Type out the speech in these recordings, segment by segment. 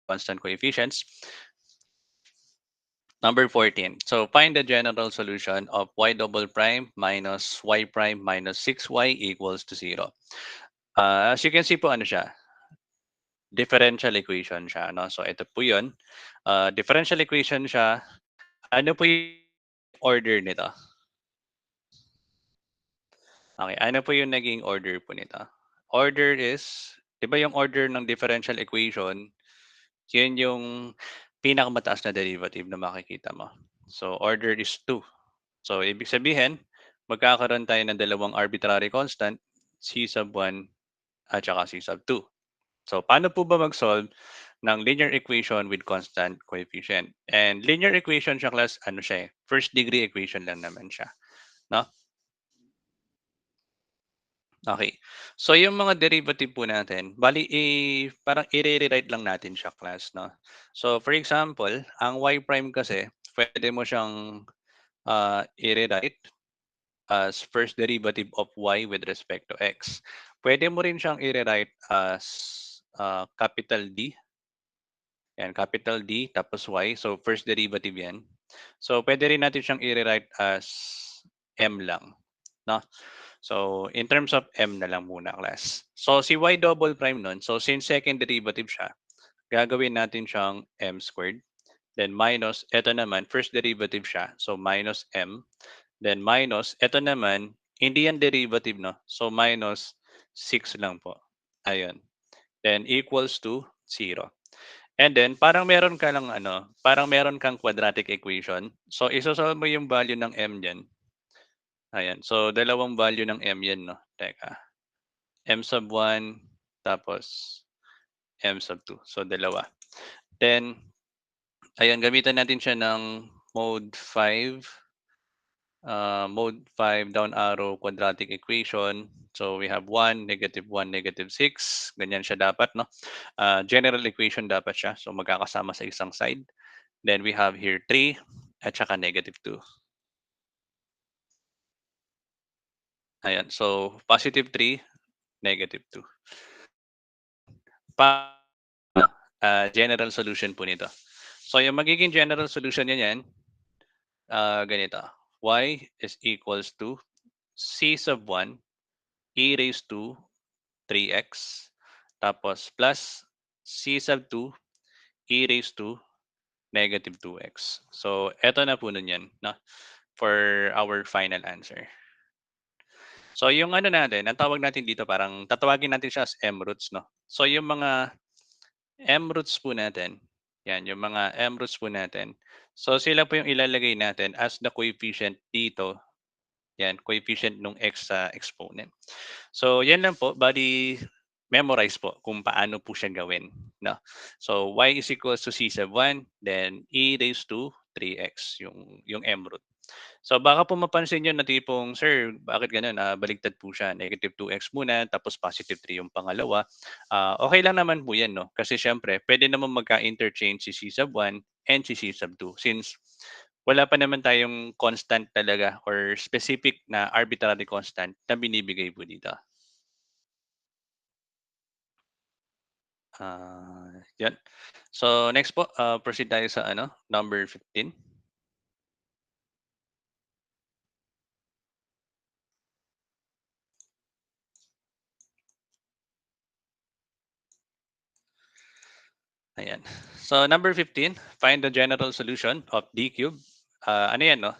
constant coefficients. Number 14. So find the general solution of y double prime minus y prime minus 6y equals to 0. As you can see po, ano siya? Differential equation siya. No? So ito po yun. Differential equation siya. Ano po yung order nito? Okay, ano po yung naging order po nito? Order is, di ba yung order ng differential equation, yun yung pinakamataas na derivative na makikita mo. So order is 2. So ibig sabihin, magkakaroon tayo ng dalawang arbitrary constant, c sub 1 at saka c sub 2. So paano po ba mag-solve ng linear equation with constant coefficient? And linear equation siya, class, ano siya eh, first degree equation lang naman siya. No? Okay. So yung mga derivative po natin, bali parang i-rewrite lang natin siya, class, no? So for example, ang y prime kasi, pwede mo siyang i-rewrite as first derivative of y with respect to x. Pwede mo rin siyang i-rewrite as capital D. Yan, capital D tapos y. So first derivative yan. So pwede rin natin siyang i-rewrite as m lang. No? So, in terms of m na lang muna, class. So, si y double prime nun, so since second derivative siya, gagawin natin siyang m squared. Then minus, eto naman, first derivative siya. So, minus m. Then minus, eto naman, hindi yan derivative, no? So, minus 6 lang po. Ayun. Then equals to 0. And then, parang meron ka lang, parang meron kang quadratic equation. So, isosolve mo yung value ng m dyan. Ayan. So, dalawang value ng m yan, no? Teka. M sub 1, tapos M sub 2. So, dalawa. Then, ayan, gamitan natin siya ng mode 5. Mode 5 down arrow quadratic equation. So, we have 1, -1, -6. Ganyan siya dapat, no? General equation dapat siya. So, magkakasama sa isang side. Then, we have here 3 at saka -2. Ayan. So, positive 3, -2. Pa general solution po nito. So, yung magiging general solution niya yan, ganito. Y is equals to c sub 1 e raised to 3x tapos plus c sub 2 e raised to -2x. So, eto na po nun yan, no? For our final answer. So, yung ano natin, ang tawag natin dito, parang tatawagin natin siya as M roots, no? So, yung mga M roots po natin, yan, yung mga M roots po natin. So, sila po yung ilalagay natin as the coefficient dito. Yan, coefficient nung x sa exponent. So, yan lang po. Bali, memorize po kung paano po siya gawin. No? So, y is equals to c sub 1, then e raised to 3x, yung M root. So, baka po mapansin nyo na tipong, sir, bakit ganun? Baligtad po siya. Negative 2x muna, tapos positive 3 yung pangalawa. Okay lang naman po yan, no? Kasi syempre, pwede naman magka-interchange si c sub 1 and si c sub 2. Since wala pa naman tayong constant talaga or specific na arbitrary constant na binibigay po dito. Yan. So next po, proceed tayo sa number 15. Ayan. So number 15, find the general solution of d cube. Ano yan, no?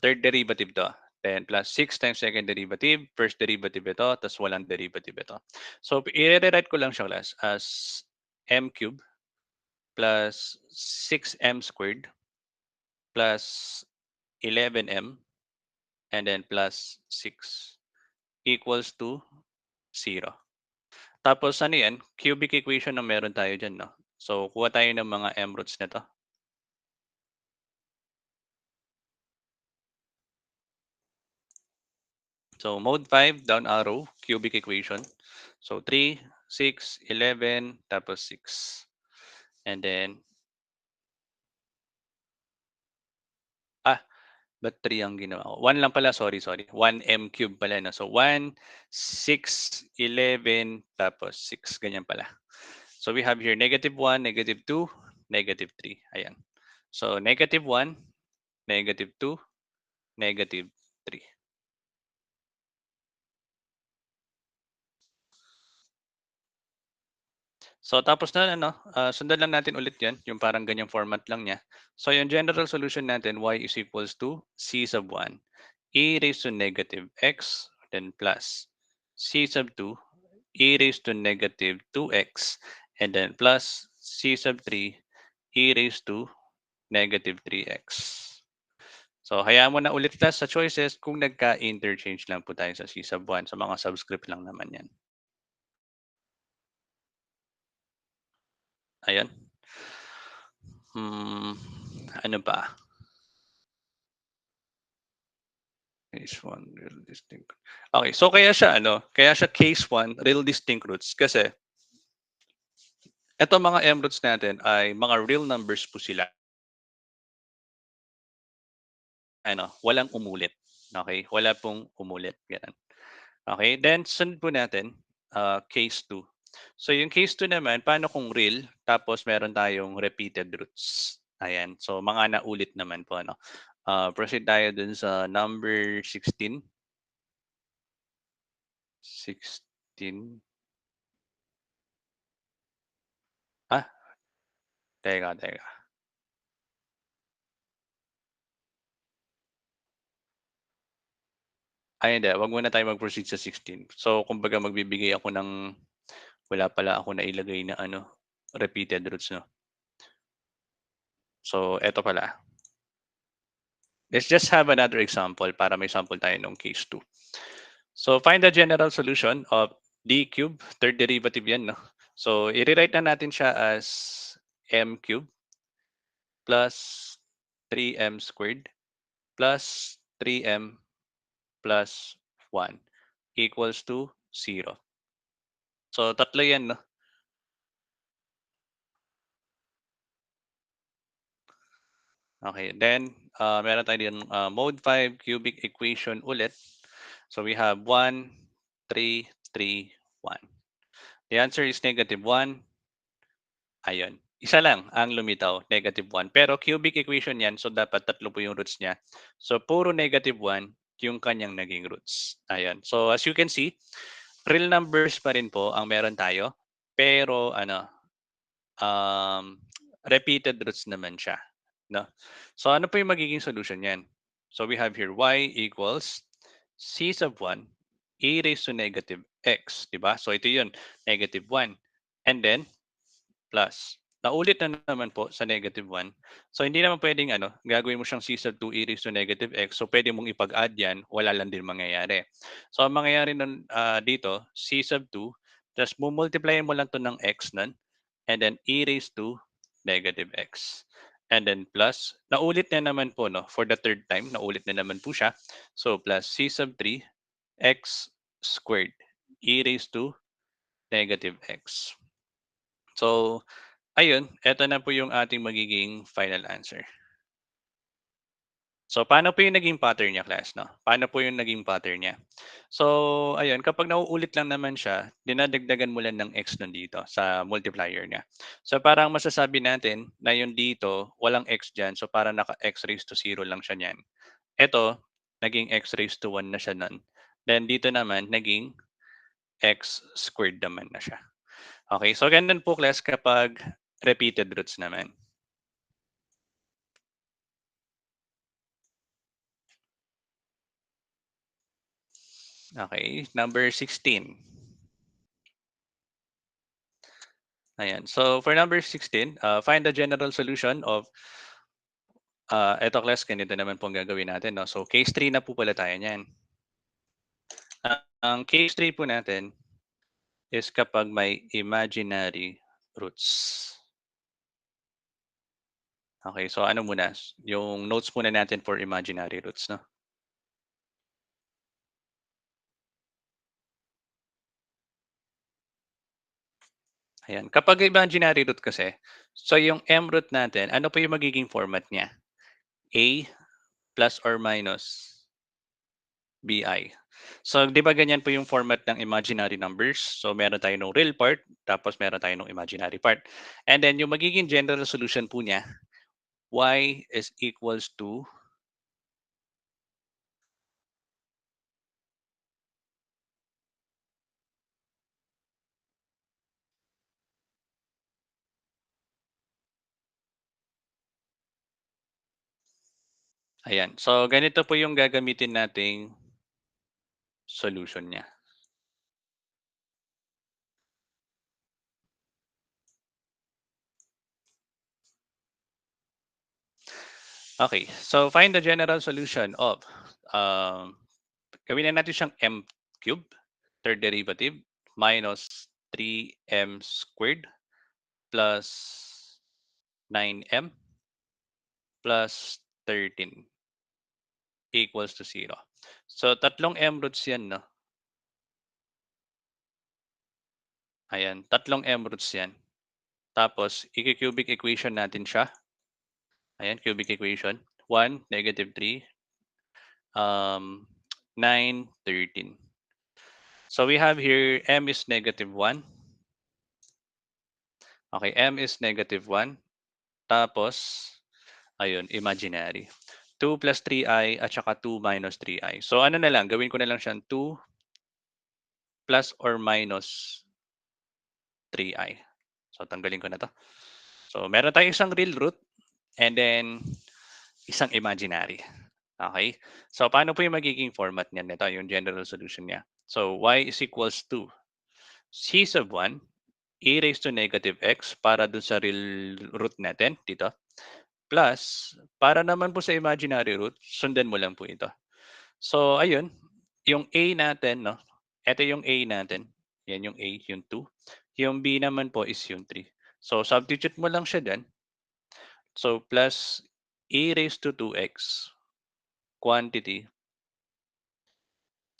Third derivative to. 10 plus 6 times second derivative, first derivative ito, tapos walang derivative ito. So, i-rewrite ko lang siya, class, as m cube plus 6m squared plus 11m and then plus 6 equals to 0. Tapos ano yan? Cubic equation na meron tayo dyan, no? So, kuha tayo ng mga m roots nito. So, mode 5, down arrow, cubic equation. So, 3, 6, 11, tapos 6. And then, ba't 3 ang ginawa ko? 1 lang pala, sorry. 1m cube pala, no? So, 1, 6, 11, tapos 6. Ganyan pala. So we have here -1, -2, -3. Ayan. So -1, -2, -3. So tapos na ano, sundan lang natin ulit 'yan, yung parang ganyang format lang niya. So yung general solution natin, y is equals to c sub 1 e raised to negative x, then plus c sub 2 e raised to negative 2x, and then plus c sub 3 e raised to negative 3x. So hayaan mo na ulit class sa choices kung nagka-interchange lang po tayo sa c sub 1, sa mga subscript lang naman 'yan. Ayan. Hmm, ano ba? Case 1, real distinct. Okay, so kaya siya ano, kaya siya case 1, real distinct roots kasi etong mga M roots natin ay mga real numbers po sila, ano, walang umulit. Okay, wala pong umulit, gano'n. Okay, then sunod po natin, case 2. So yung case 2 naman, paano kung real tapos meron tayong repeated roots? Ayan, so mga naulit naman po ano. Proceed tayo dun sa number 16. 16. Ah, teka. Ay hindi, wag muna tayo mag-proceed sa 16. So kumbaga magbibigay ako ng wala pala ako nailagay na ano, repeated roots 'no. So eto pala. Let's just have another example para may sample tayo nung case 2. So find the general solution of d cube, third derivative 'yan 'no. So i-rewrite na natin siya as m cube plus 3m squared plus 3m plus 1 equals to 0. So tatlo 'yan 'no. Okay, then, meron tayo din mode 5 cubic equation ulit. So we have 1, 3, 3, 1. The answer is -1. Ayun. Isa lang ang lumitaw, -1. Pero cubic equation 'yan, so dapat tatlo po yung roots niya. So puro -1 yung kanyang naging roots. Ayun. So as you can see, real numbers pa rin po ang meron tayo, pero ano, um, repeated roots naman siya, 'no? So ano po yung magiging solution niyan? So we have here y equals c sub 1 e raised to negative x, 'di ba? So ito 'yun, -1. And then plus, naulit na naman po sa -1. So hindi naman puwedeng ano, gagawin mo siyang c sub 2 e raised to negative x, so puwede mong ipag-add 'yan, wala lang din mangyayari. So ang mangyayari nun, dito c sub 2 ta's multiply mo lang 'to ng x nun, and then e raised to negative x. And then plus, naulit na naman po 'no, for the third time, naulit na naman po siya. So plus c sub 3 x squared e raised to negative x. So ayun, eto na po yung ating magiging final answer. So paano po yung naging pattern niya class 'no? Paano po yung naging pattern niya? So ayun, kapag nauulit lang naman siya, dinadagdagan mo lang ng x nun dito sa multiplier niya. So parang masasabi natin na yung dito walang x diyan, so parang naka-x raised to 0 lang siya niyan. Eto, naging x raised to 1 na siya nun. Then dito naman naging x squared naman na siya. Okay, so ganun po class kapag repeated roots naman. Okay, number 16. Ayan. So for number 16, find the general solution of eto class, ganito naman po ang gagawin natin, no? So case 3 na po pala tayo niyan. Ang case 3 po natin is kapag may imaginary roots. Okay, so ano muna, yung notes muna natin for imaginary roots, no? Ayan. Kapag imaginary root kasi, so yung m root natin, ano po yung magiging format niya? A plus or minus bi. So, 'di ba ganyan po yung format ng imaginary numbers? So, meron tayo nung real part, tapos meron tayo nung imaginary part. And then yung magiging general solution po niya, y is equals to, ayan. So, ganito po yung gagamitin nating solution niya. Okay, so find the general solution of, um, gawin na natin siyang m cube, third derivative, minus 3m squared plus 9m plus 13 equals to 0. So, tatlong m roots yan, no? Ayan, tatlong m roots yan. Tapos, i-cubic equation natin siya. Ayan, cubic equation. 1, -3, 9, 13. So, we have here m is -1. Okay, m is -1. Tapos, ayun, imaginary. 2 plus 3i at saka 2 minus 3i. So, ano na lang, gawin ko na lang siyang 2 plus or minus 3i. So, tanggalin ko na 'to. So, meron tayong isang real root and then isang imaginary. Okay? So, paano po yung magiging format niyan? Ito yung general solution niya. So, y is equals to c sub 1 a raised to negative x para dun sa real root natin dito. Plus, para naman po sa imaginary root, sundan mo lang po ito. So, ayun, yung a natin, no? Ito yung a natin. Yan yung a, yung 2. Yung b naman po is yung 3. So, substitute mo lang siya dyan. So, plus a raised to 2x quantity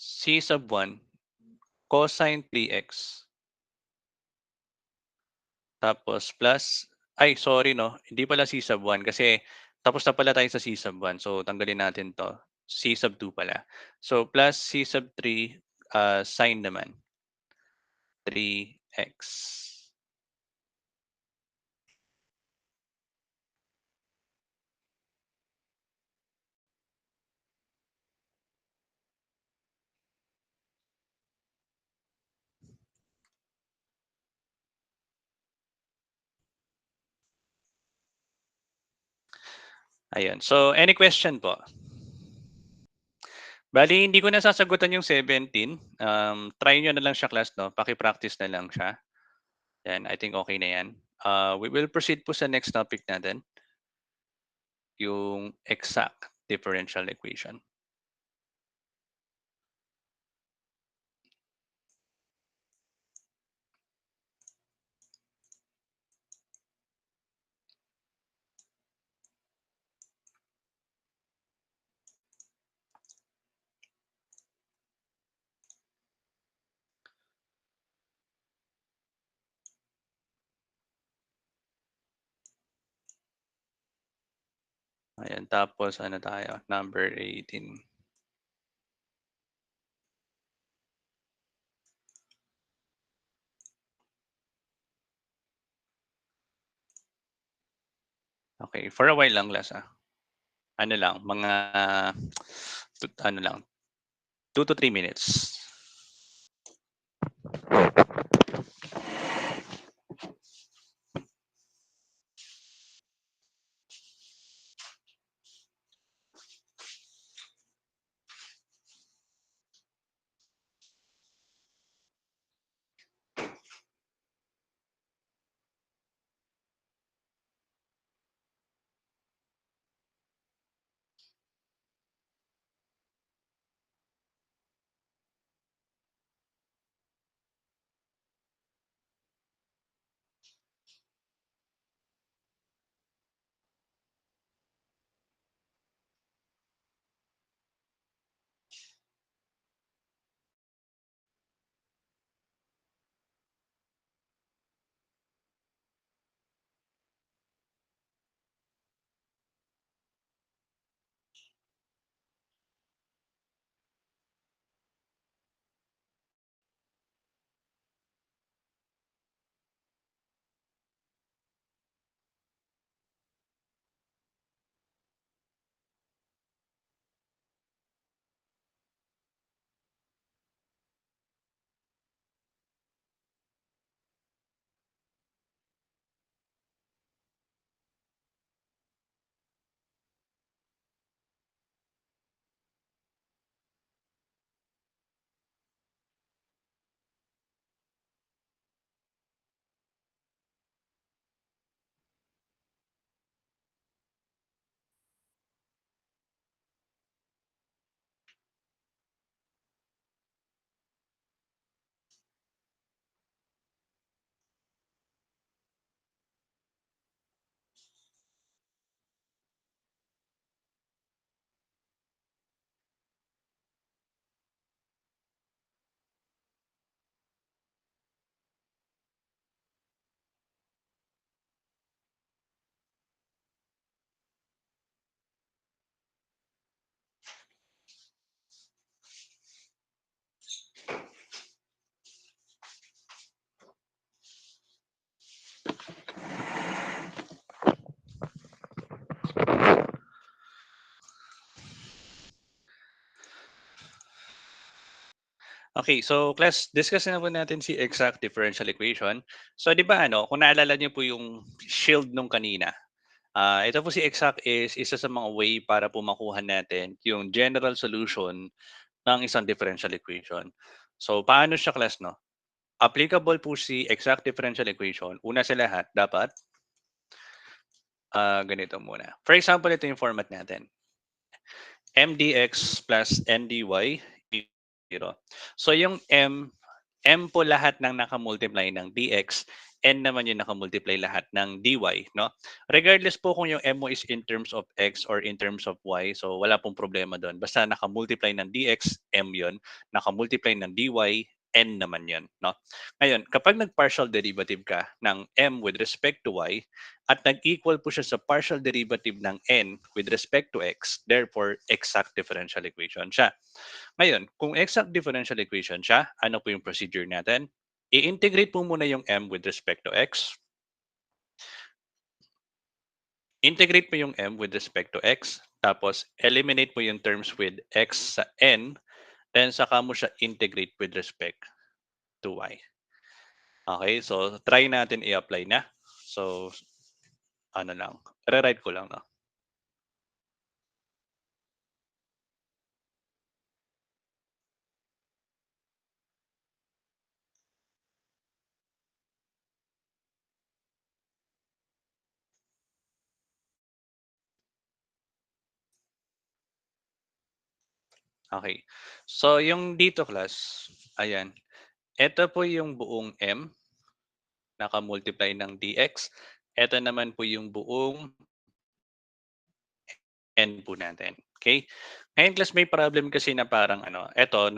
c sub 1 cosine 3x tapos plus ay sorry 'no, hindi pala c sub 1 kasi tapos na pala tayo sa c sub 1. So, tanggalin natin 'to, c sub 2 pala. So, plus c sub 3, sine naman 3x. Ayun. So, any question po? Bale hindi ko na sasagutan yung 17, try niyo na lang siya class 'no, paki-practice na lang siya. Yan, I think okay na yan. We will proceed po sa next topic natin, yung exact differential equation. Ayan, tapos ano tayo, number 18. Okay, for a while lang last, ano lang, mga ano lang, 2 to 3 minutes. Okay, so class, discuss na po natin si exact differential equation. So 'di ba ano, kung naalala niyo po yung shield nung kanina, ito po si exact is isa sa mga way para po makuha natin yung general solution ng isang differential equation. So paano siya class 'no? Applicable po si exact differential equation, una sa lahat dapat, ganito muna. For example, ito yung format natin. MDX plus NDY equals 0. So yung M po lahat ng naka-multiply ng dx, N naman yung naka-multiply lahat ng dy, no? Regardless po kung yung M mo is in terms of x or in terms of y, so wala pong problema doon. Basta naka-multiply ng dx, M yun. Naka-multiply ng dy, N naman yun, no? Ngayon, kapag nag-partial derivative ka ng M with respect to y, at nag-equal po siya sa partial derivative ng N with respect to x, therefore, exact differential equation siya. Ngayon, kung exact differential equation siya, ano po yung procedure natin? I-integrate po muna yung m with respect to x. Integrate mo yung m with respect to x. Tapos, eliminate mo yung terms with x sa n. Then, saka mo siya integrate with respect to y. Okay, so try natin i-apply na. So, ano lang, rewrite ko lang. No? Okay. So, yung dito class, ayan. Ito po yung buong m, naka-multiply ng dx. Ito naman po yung buong n po natin. Okay? Ngayon class may problem kasi na parang ano, eto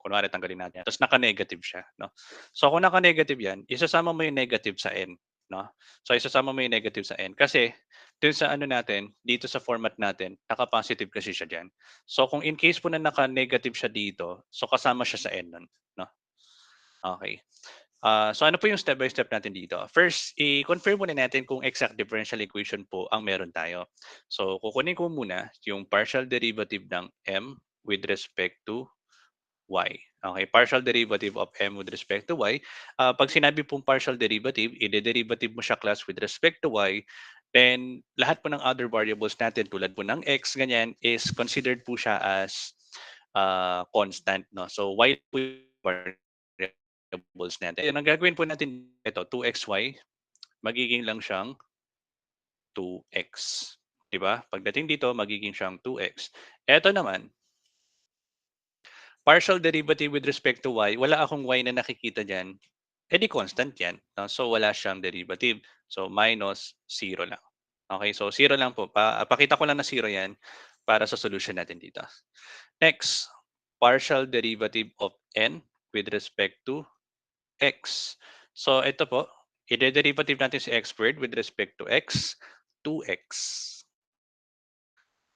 kunwari tanggalin natin yan, tapos naka-negative siya, no? So kung naka-negative yan, isasama mo yung negative sa n, no? So isasama mo yung negative sa n kasi dun sa ano natin, dito sa format natin, naka-positive kasi siya diyan. So kung in case po na naka-negative siya dito, so kasama siya sa n nun, no? Okay. So ano po yung step by step natin dito? First, i-confirm muna natin kung exact differential equation po ang meron tayo. So kukunin ko muna yung partial derivative ng m with respect to y. Okay, partial derivative of m with respect to y. Pag sinabi pong partial derivative, i-derivative mo siya class with respect to y, then lahat po ng other variables natin tulad po ng x, ganyan, is considered po siya as constant. No? So y po yung variables natin. Ayun, ang gagawin po natin ito, 2xy, magiging lang siyang 2x. 'Di ba? Pagdating dito, magiging siyang 2x. Ito naman, partial derivative with respect to y, wala akong y na nakikita diyan, eh di constant 'yan. No? So wala siyang derivative. So minus 0 lang. Okay, so 0 lang po. Pakita ko lang na 0 'yan para sa solution natin dito. Next, partial derivative of n with respect to x. So ito po, i-derivative natin si x squared with respect to x, 2x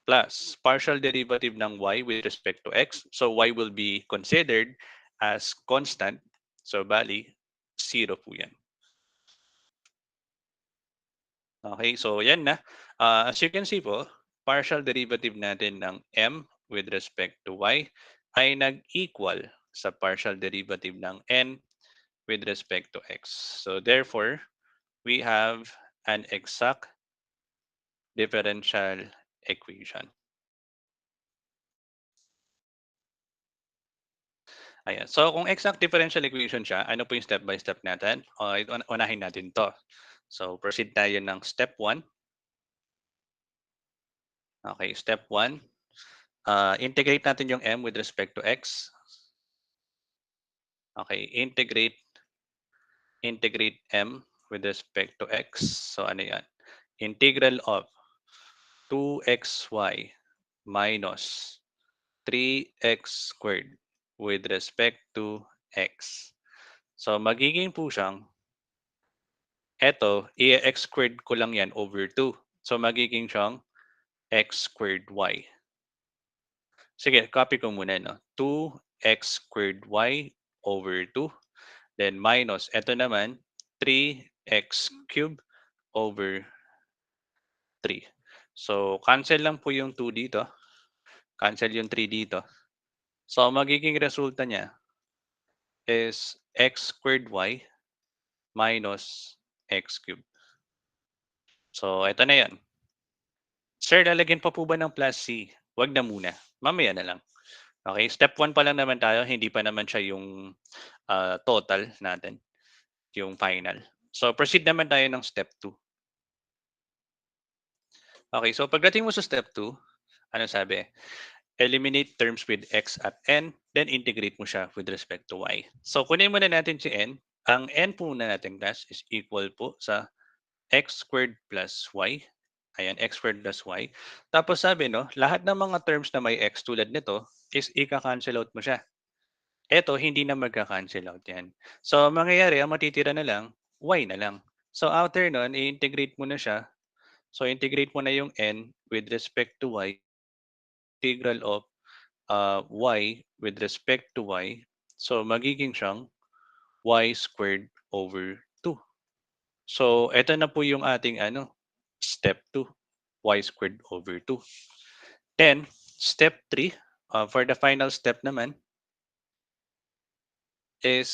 plus partial derivative ng y with respect to x. So y will be considered as constant. So bali, 0 po yan. Okay, so yan na. As you can see po, partial derivative natin ng m with respect to y ay nag-equal sa partial derivative ng n with respect to x. So therefore, we have an exact differential equation. Ayan. So kung exact differential equation siya, ano po yung step by step natin? Unahin natin to. So proceed tayo ng step 1. Okay, step 1. Integrate natin yung m with respect to x. Okay, integrate m with respect to x. So ano yan? Integral of 2xy minus 3x squared with respect to x. So magiging po siyang, eto, i-x squared ko lang yan over 2. So magiging siyang x squared y. Sige, copy ko muna, no? 2x squared y over 2. Then minus, eto naman, 3x cubed over 3. So cancel lang po yung 2 dito. Cancel yung 3 dito. So magiging resulta niya, is x squared y minus x cubed. So, eto na 'yon. Sir, lalagyan pa po ba ng plus C? Wag na muna, mamaya na lang. Okay, step 1 pa lang naman tayo, hindi pa naman siya yung, total natin, yung final. So, proceed naman tayo ng step 2. Okay, so pagdating mo sa step 2, ano sabi? Eliminate terms with x at n, then integrate mo siya with respect to y. So, kunin muna natin si n. Ang n po na natin class is equal po sa x squared plus y. Ayan, x squared plus y. Tapos sabi, no, lahat ng mga terms na may x tulad nito is ika-cancel out mo siya. Eto, hindi na magka-cancel out yan. So, ang mangyayari, ang matitira na lang, y na lang. So, after nun, i-integrate mo na siya. So, integrate mo na yung n with respect to y, integral of y with respect to y. So, magiging siyang y squared over 2. So, eto na po yung ating step 2, y squared over 2. Then, step 3, for the final step naman is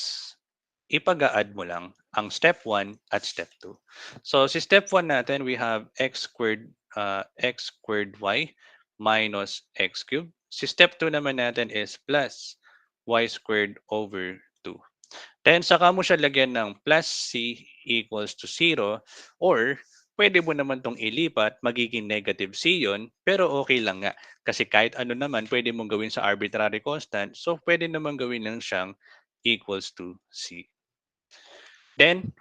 ipag-a-add mo lang ang step 1 at step 2. So, si step 1 natin, we have x squared y minus x cubed. Si step 2 naman natin is plus y squared over 2. Then saka mo siya lagyan ng plus c equals to 0 or pwede mo naman 'tong ilipat, magiging negative c 'yon, pero okay lang nga. Kasi kahit ano naman pwede mong gawin sa arbitrary constant, so pwede naman gawin lang siyang equals to c. Then,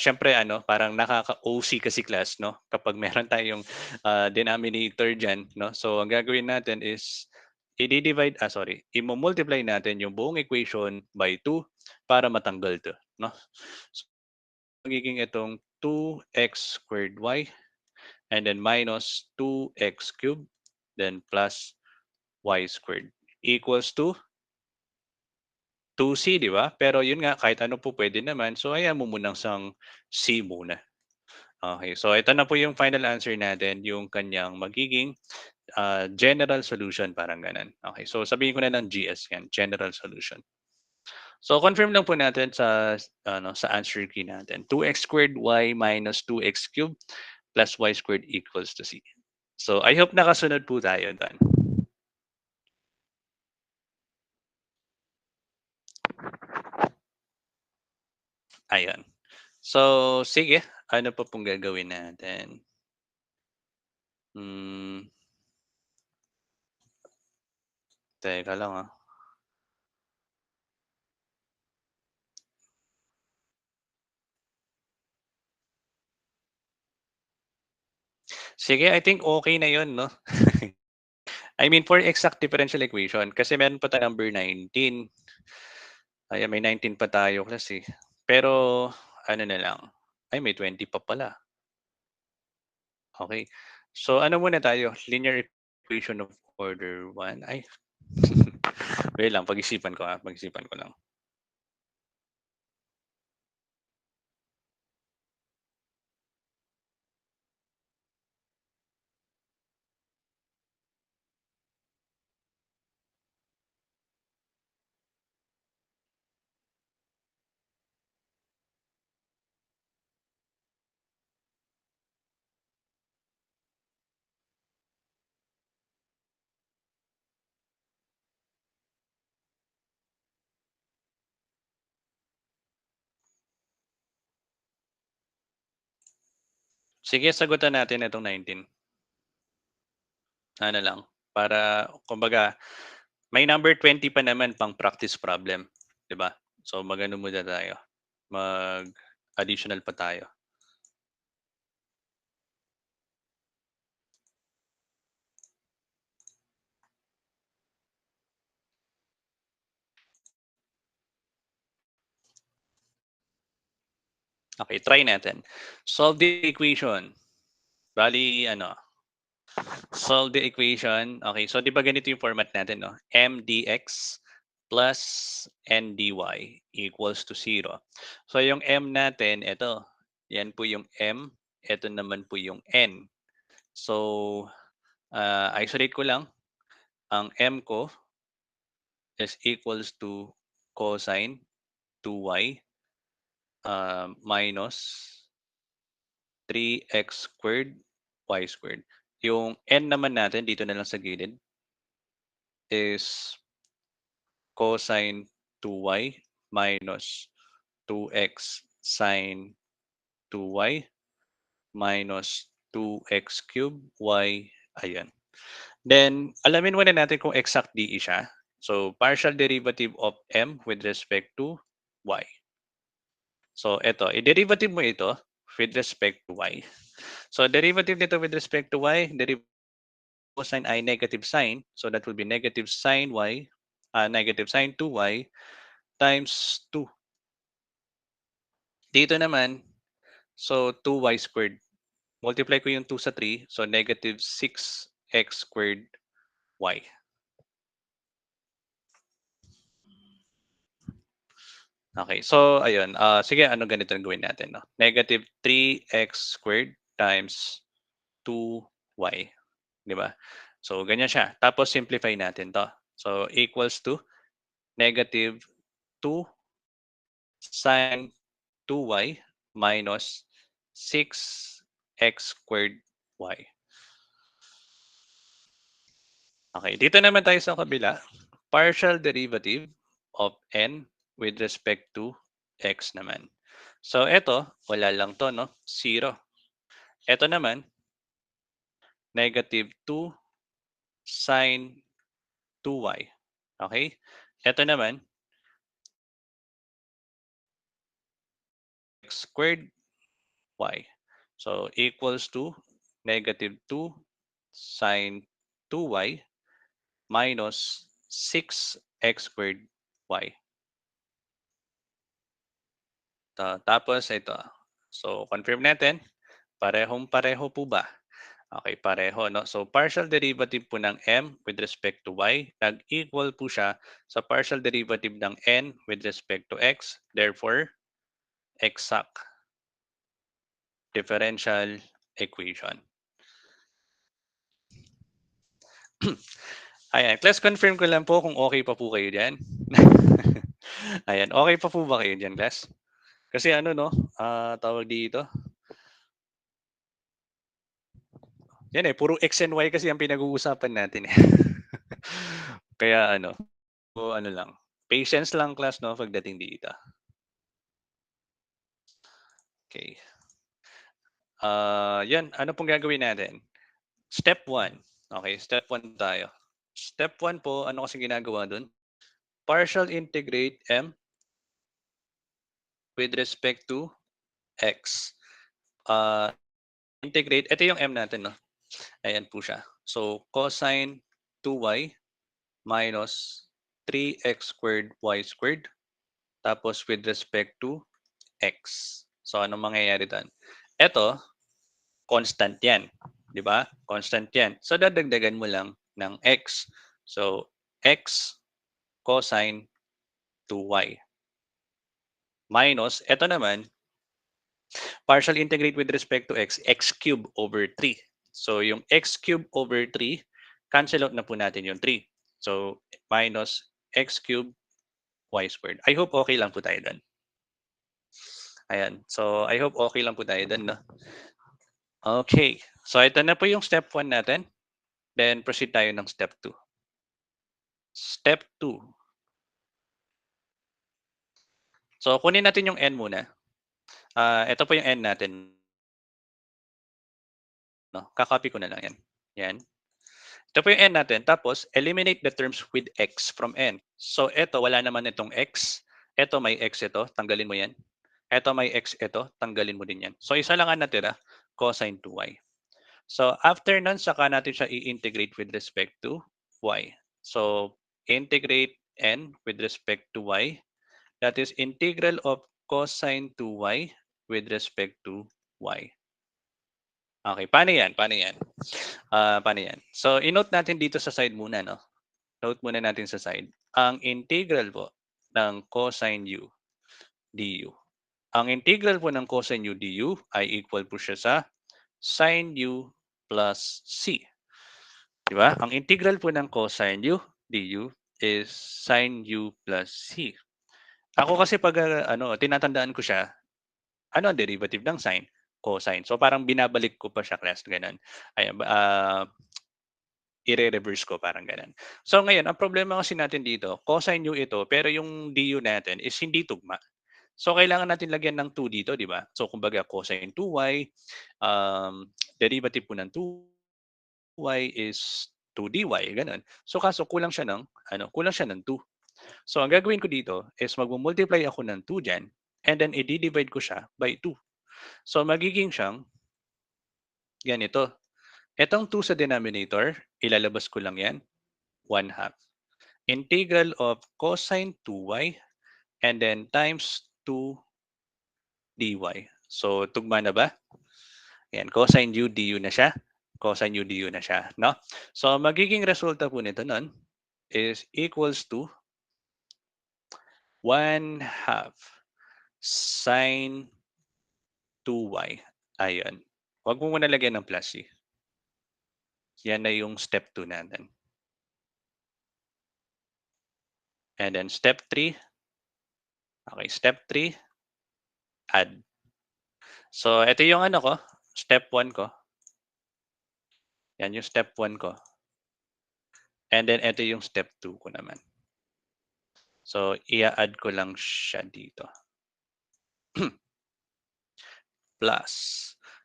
siyempre parang nakaka-OC kasi class 'no, kapag meron tayong, denominator diyan 'no. So ang gagawin natin is imo-multiply natin yung buong equation by 2 para matanggal 'to 'no. So magiging itong 2x squared y and then minus 2x cubed then plus y squared equals to 2c, 'di ba? Pero yun nga, kahit ano po pwede naman. So hayaan mo munang c muna. Okay, so ito na po yung final answer natin, yung kanyang magiging, general solution, parang gano'n. Okay, so sabihin ko na ng GS 'yan, general solution. So confirm lang po natin sa answer key natin, 2x squared y minus 2x cubed plus y squared equals to c. So I hope nakasunod po tayo do'n. Ayun. So sige, ano pa pong gagawin natin? Hmm, teka lang, Sige, I think okay na 'yun 'no? I mean for exact differential equation kasi meron pa tayong number 19. Ayan, may 19 pa tayo kasi. Pero ano na lang, ay may 20 pa pala, okey. So ano muna tayo, linear equation of order 1 ay wait lang pag-isipan ko, pag-isipan ko lang. Sige, sagutan natin itong 19. Ano lang, para kumbaga may number 20 pa naman pang practice problem, 'di ba? So mag-ano muna tayo, mag-additional pa tayo. Okay, try natin. Solve the equation. Bale solve the equation. Okay, so 'di ba ganito yung format natin 'no, m dx plus n dy equals to 0. So yung m natin eto, 'yan po yung m, eto naman po yung n. So, isolate ko lang, ang m ko is equals to cosine 2y minus 3x squared y squared. Yung n naman natin dito na lang sa gilid is cosine 2y minus 2x sine 2y minus 2x cube y. Ayan. Then, alamin muna natin kung exact DE siya. So, partial derivative of m with respect to y. So, ito, i-derivative mo ito with respect to y. So, derivative nito with respect to y, derivative cosine ay negative sign. So, that will be negative sine y, negative sine 2y times 2. Dito naman, so 2y squared. Multiply ko yung 2 sa 3, so negative 6x squared y. Okay, so ayun, sige ano ganito ang gawin natin 'no, negative 3x squared times 2y, 'di ba? So ganyan siya, tapos simplify natin 'to. So equals to negative 2 sine 2y minus 6x squared y. Okay, dito naman tayo sa kabila, partial derivative of n with respect to x naman. So eto, wala lang 'to 'no, 0. Eto naman, negative 2 sine 2y. Okay? Eto naman, x squared y. So equals to negative 2 sine 2y minus 6x squared y. Tapos ito. So confirm natin, parehong-pareho po ba? Okay, pareho 'no. So partial derivative po ng m with respect to y, nag-equal po siya sa partial derivative ng n with respect to x. Therefore, exact differential equation. Ayan, class confirm ko lang po kung okay pa po kayo diyan. Ayan, okay pa po ba kayo diyan, class? Kasi ano 'no, tawag dito, yan, eh, puro X and Y kasi ang pinag-uusapan natin, eh. Kaya ano, so ano lang, patience lang class 'no pagdating dito. Okay. 'Yan, ano pong gagawin natin? Step 1. Okay, step 1 tayo. Step 1 po, ano kasing ginagawa dun? Partial integrate m with respect to x. Ah, integrate, ito yung m natin 'no, ayan po siya. So, cosine 2y minus 3x squared y squared tapos with respect to x. So, anong mangyayari dun? Eto, constant 'yan, 'di ba? Constant 'yan. So, dadagdagan mo lang ng x. So, x cosine 2y minus eto naman, partial integrate with respect to x, x cube over 3. So, yung x cube over 3, cancel out na po natin yung 3. So, minus x cube y squared. I hope okay lang po tayo do'n. Ayan. So, I hope okay lang po tayo do'n 'no. Okay. So, ito na po yung step 1 natin. Then proceed tayo ng step 2. Step 2. So, kunin natin yung n muna. Ito po yung n natin 'no. Ka-copy ko na lang 'yan. 'Yan. Ito po yung n natin. Tapos eliminate the terms with x from n. So, eto wala naman itong x. Eto may x ito, tanggalin mo 'yan. Eto may x ito, tanggalin mo din 'yan. So, isa lang ang natira, cosine 2y. So, after nun saka natin siya i-integrate with respect to y. So, integrate n with respect to y. That is integral of cosine 2y with respect to y. Okay, paano 'yan? Paano 'yan? Paano 'yan? So, i-note natin dito sa side muna 'no. Note muna natin sa side. Ang integral po ng cosine u du. Ang integral po ng cosine u du ay equal po siya sa sine u plus c. 'Di ba? Ang integral po ng cosine u du is sine u plus c. Ako kasi 'pag, ano, tinatandaan ko siya, ano ang derivative ng sine? Cosine. So, parang binabalik ko pa siya class, gano'n. Ayan, ire-reverse ko, parang gano'n. So, ngayon ang problema kasi natin dito, cosine u ito, pero yung du natin is hindi tugma. So, kailangan natin lagyan ng 2 dito, 'di ba? So, kumbaga cosine 2y, derivative po ng 2y is 2 dy, gano'n. So, kaso kulang siya ng ano, kulang siya ng 2. So, ang gagawin ko dito is magmu-multiply ako ng 2 diyan and then i-di-divide ko siya by 2. So, magiging siyang ganito. Etong 2 sa denominator, ilalabas ko lang 'yan, 1/2. Integral of cosine 2y and then times 2 dy. So, tugma na ba? Ayan, cosine u du na siya. Cosine u du na siya, 'no? So, magiging resulta po nito nun is equals to 1/2 sine 2y. Ayun. Wag mo muna lagyan ng plus C. Yan na yung step 2 natin. And then step 3, okay, step 3, add. So, ito yung ano ko, step 1 ko. Yan yung step 1 ko. And then ito yung step 2 ko naman. So, i-add ko lang siya dito. Plus.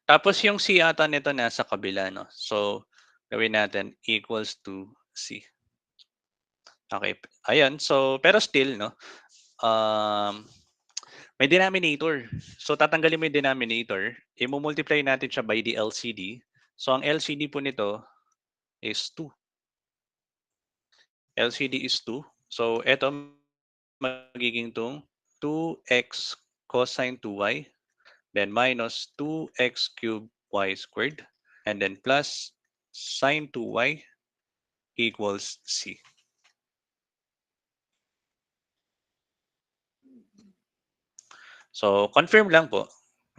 Tapos yung C ata nito nasa kabila, no? So, gawin natin equals to C. Okay. Ayan. So, pero still, no? Um, may denominator. So, tatanggalin mo yung denominator. I-multiply natin siya by the LCD. So, ang LCD po nito is 2. LCD is 2. So, eto magiging tong 2x cosine 2y, then minus 2x cubed y squared, and then plus sine 2y equals C. So, confirm lang po.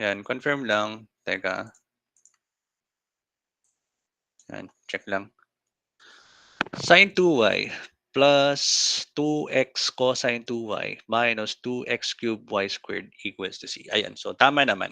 Yan, confirm lang. Teka, yan, check lang. Sine 2y plus 2x cosine 2y minus 2x cubed y squared equals to C. Ayan, so tama naman.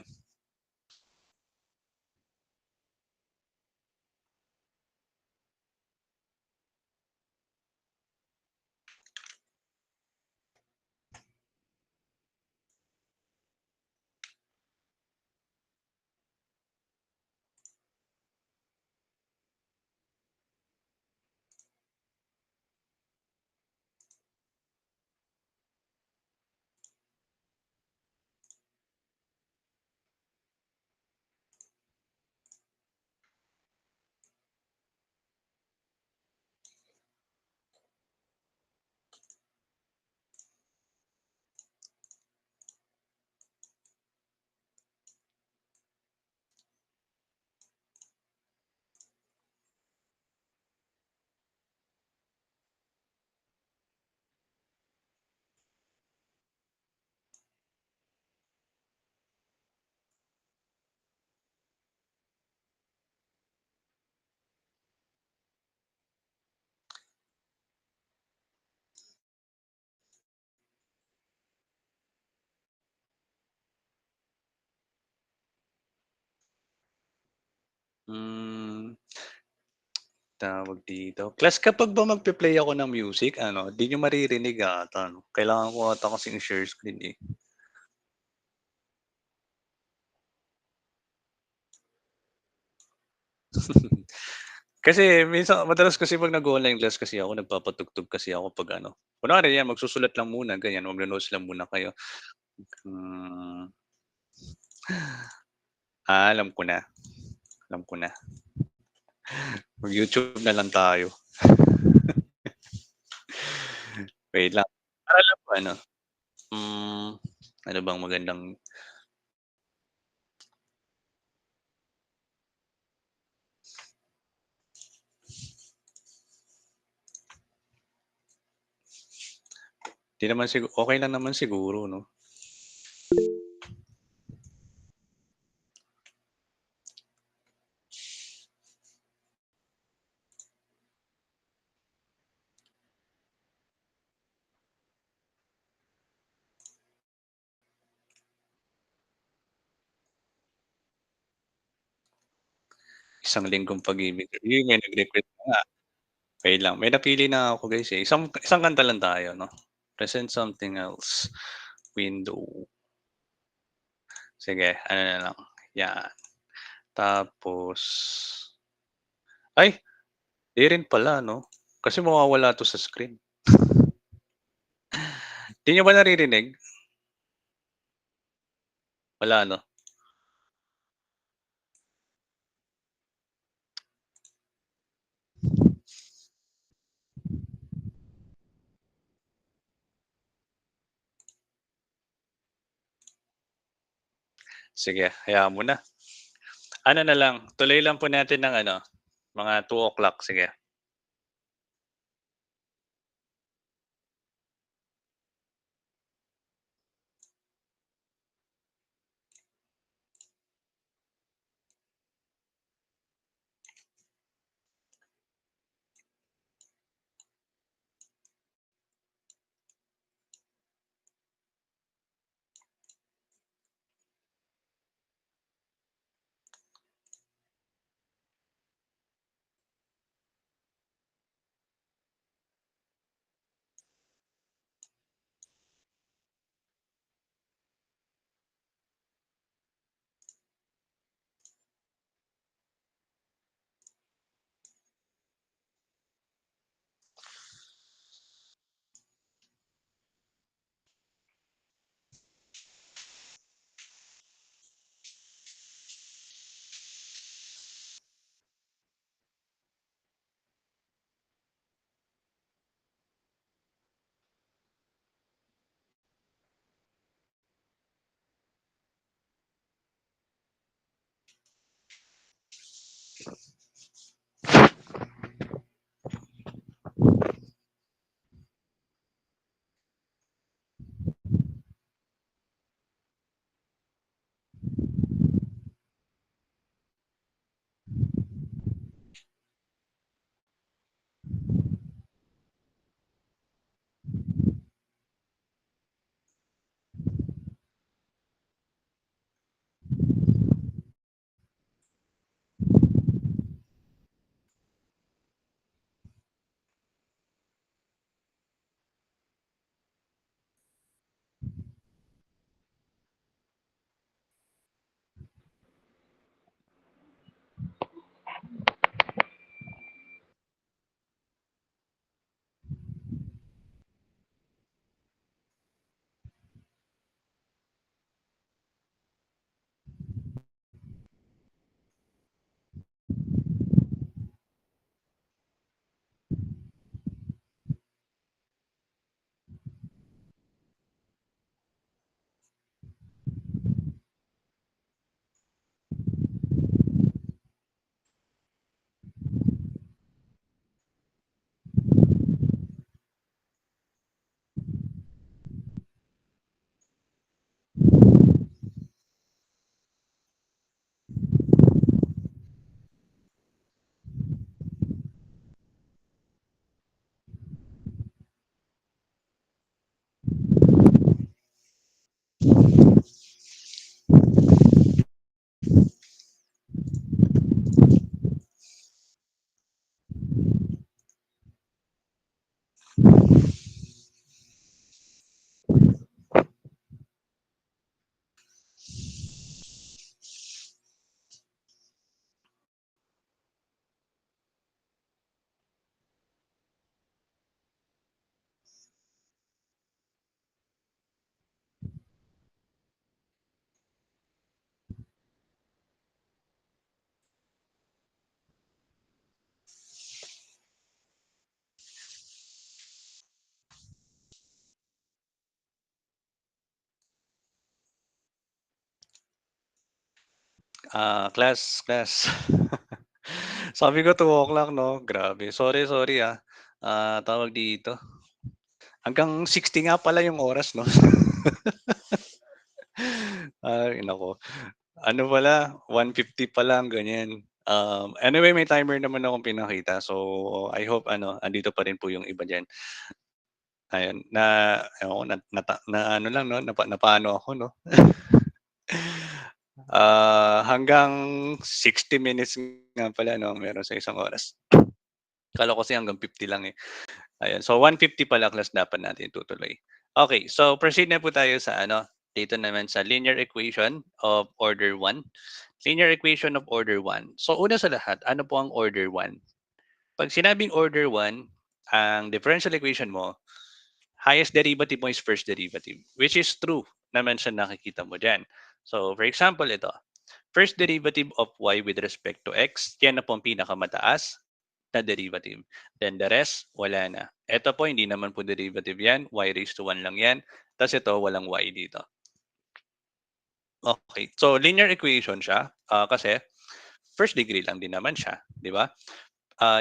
Hmm, tawag dito. Class, kapag ba magpe-play ako ng music, ano, 'di niyo maririnig ata 'no? Kailangan ko ata kasing i-share screen, eh. Kasi minsan madalas kasi 'pag nag-o-online class kasi ako, nagpapatugtog kasi ako 'pag ano, kunwari 'yan magsusulat lang muna ganyan, magno-notes lang muna kayo. Hmm, alam ko na, alam ko na. Mag-YouTube na lang tayo. Wait lang. Para lang po ano, hmm, ano bang magandang 'di naman okey lang naman siguro 'no? Isang Linggong Pag-ibig. May nag-request pa nga. Wait lang, may napili na ako guys, eh. Isang isang kanta lang tayo 'no. Present Something Else, Window. Sige ano na lang, 'yan. Tapos ay, 'di rin pala 'no, kasi mawawala 'to sa screen. 'Di niyo ba naririnig? Wala 'no? Sige, hayaan mo na. Ano na lang, tuloy lang po natin ng ano, mga 2 o'clock sige. Class. Sabi ko 2 o'clock 'no, grabe. Sorry, sorry, tawag dito, hanggang 60 nga pala yung oras 'no. Ay naku, ano pala 1:50 pa lang ganyan. Anyway may timer naman akong pinakita so I hope ano andito pa rin po yung iba diyan. Ayun na ewan ko na ano lang 'no, napaano ako 'no. Hanggang 60 minutes nga pala 'no, meron sa isang oras. Akala ko kasi hanggang 50 lang, eh. Ayun, so 150 pala class dapat natin itutuloy. Okay, so proceed na po tayo sa ano, dito naman sa linear equation of order 1. Linear equation of order 1. So una sa lahat, ano po ang order 1? 'Pag sinabing order 1, ang differential equation mo, highest derivative mo is first derivative, which is true naman sa nakikita mo diyan. So for example ito, first derivative of y with respect to x, yan na po ang pinakamataas na derivative. Then the rest, wala na. Ito po, hindi naman po derivative yan. Y raised to 1 lang yan. Tapos ito, walang y dito. Okay. So, linear equation siya. Kasi, first degree lang din naman siya. Di ba?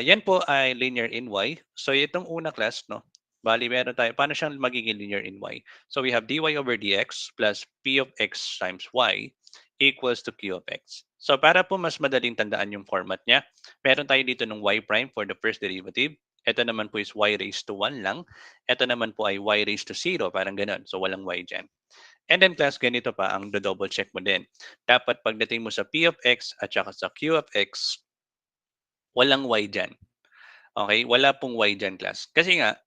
Yan po ay linear in y. So, itong una class, no? Bali, meron tayo. Paano siyang magiging linear in y? So, we have dy over dx plus p of x times y equals to q of x. So, para po mas madaling tandaan yung format niya, meron tayo dito ng y prime for the first derivative. Ito naman po is y raised to 1 lang. Ito naman po ay y raised to 0. Parang ganun. So, walang y dyan. And then class, ganito pa ang double check mo din. Dapat pagdating mo sa p of x at saka sa q of x, walang y dyan. Okay? Wala pong y dyan, class. Kasi nga,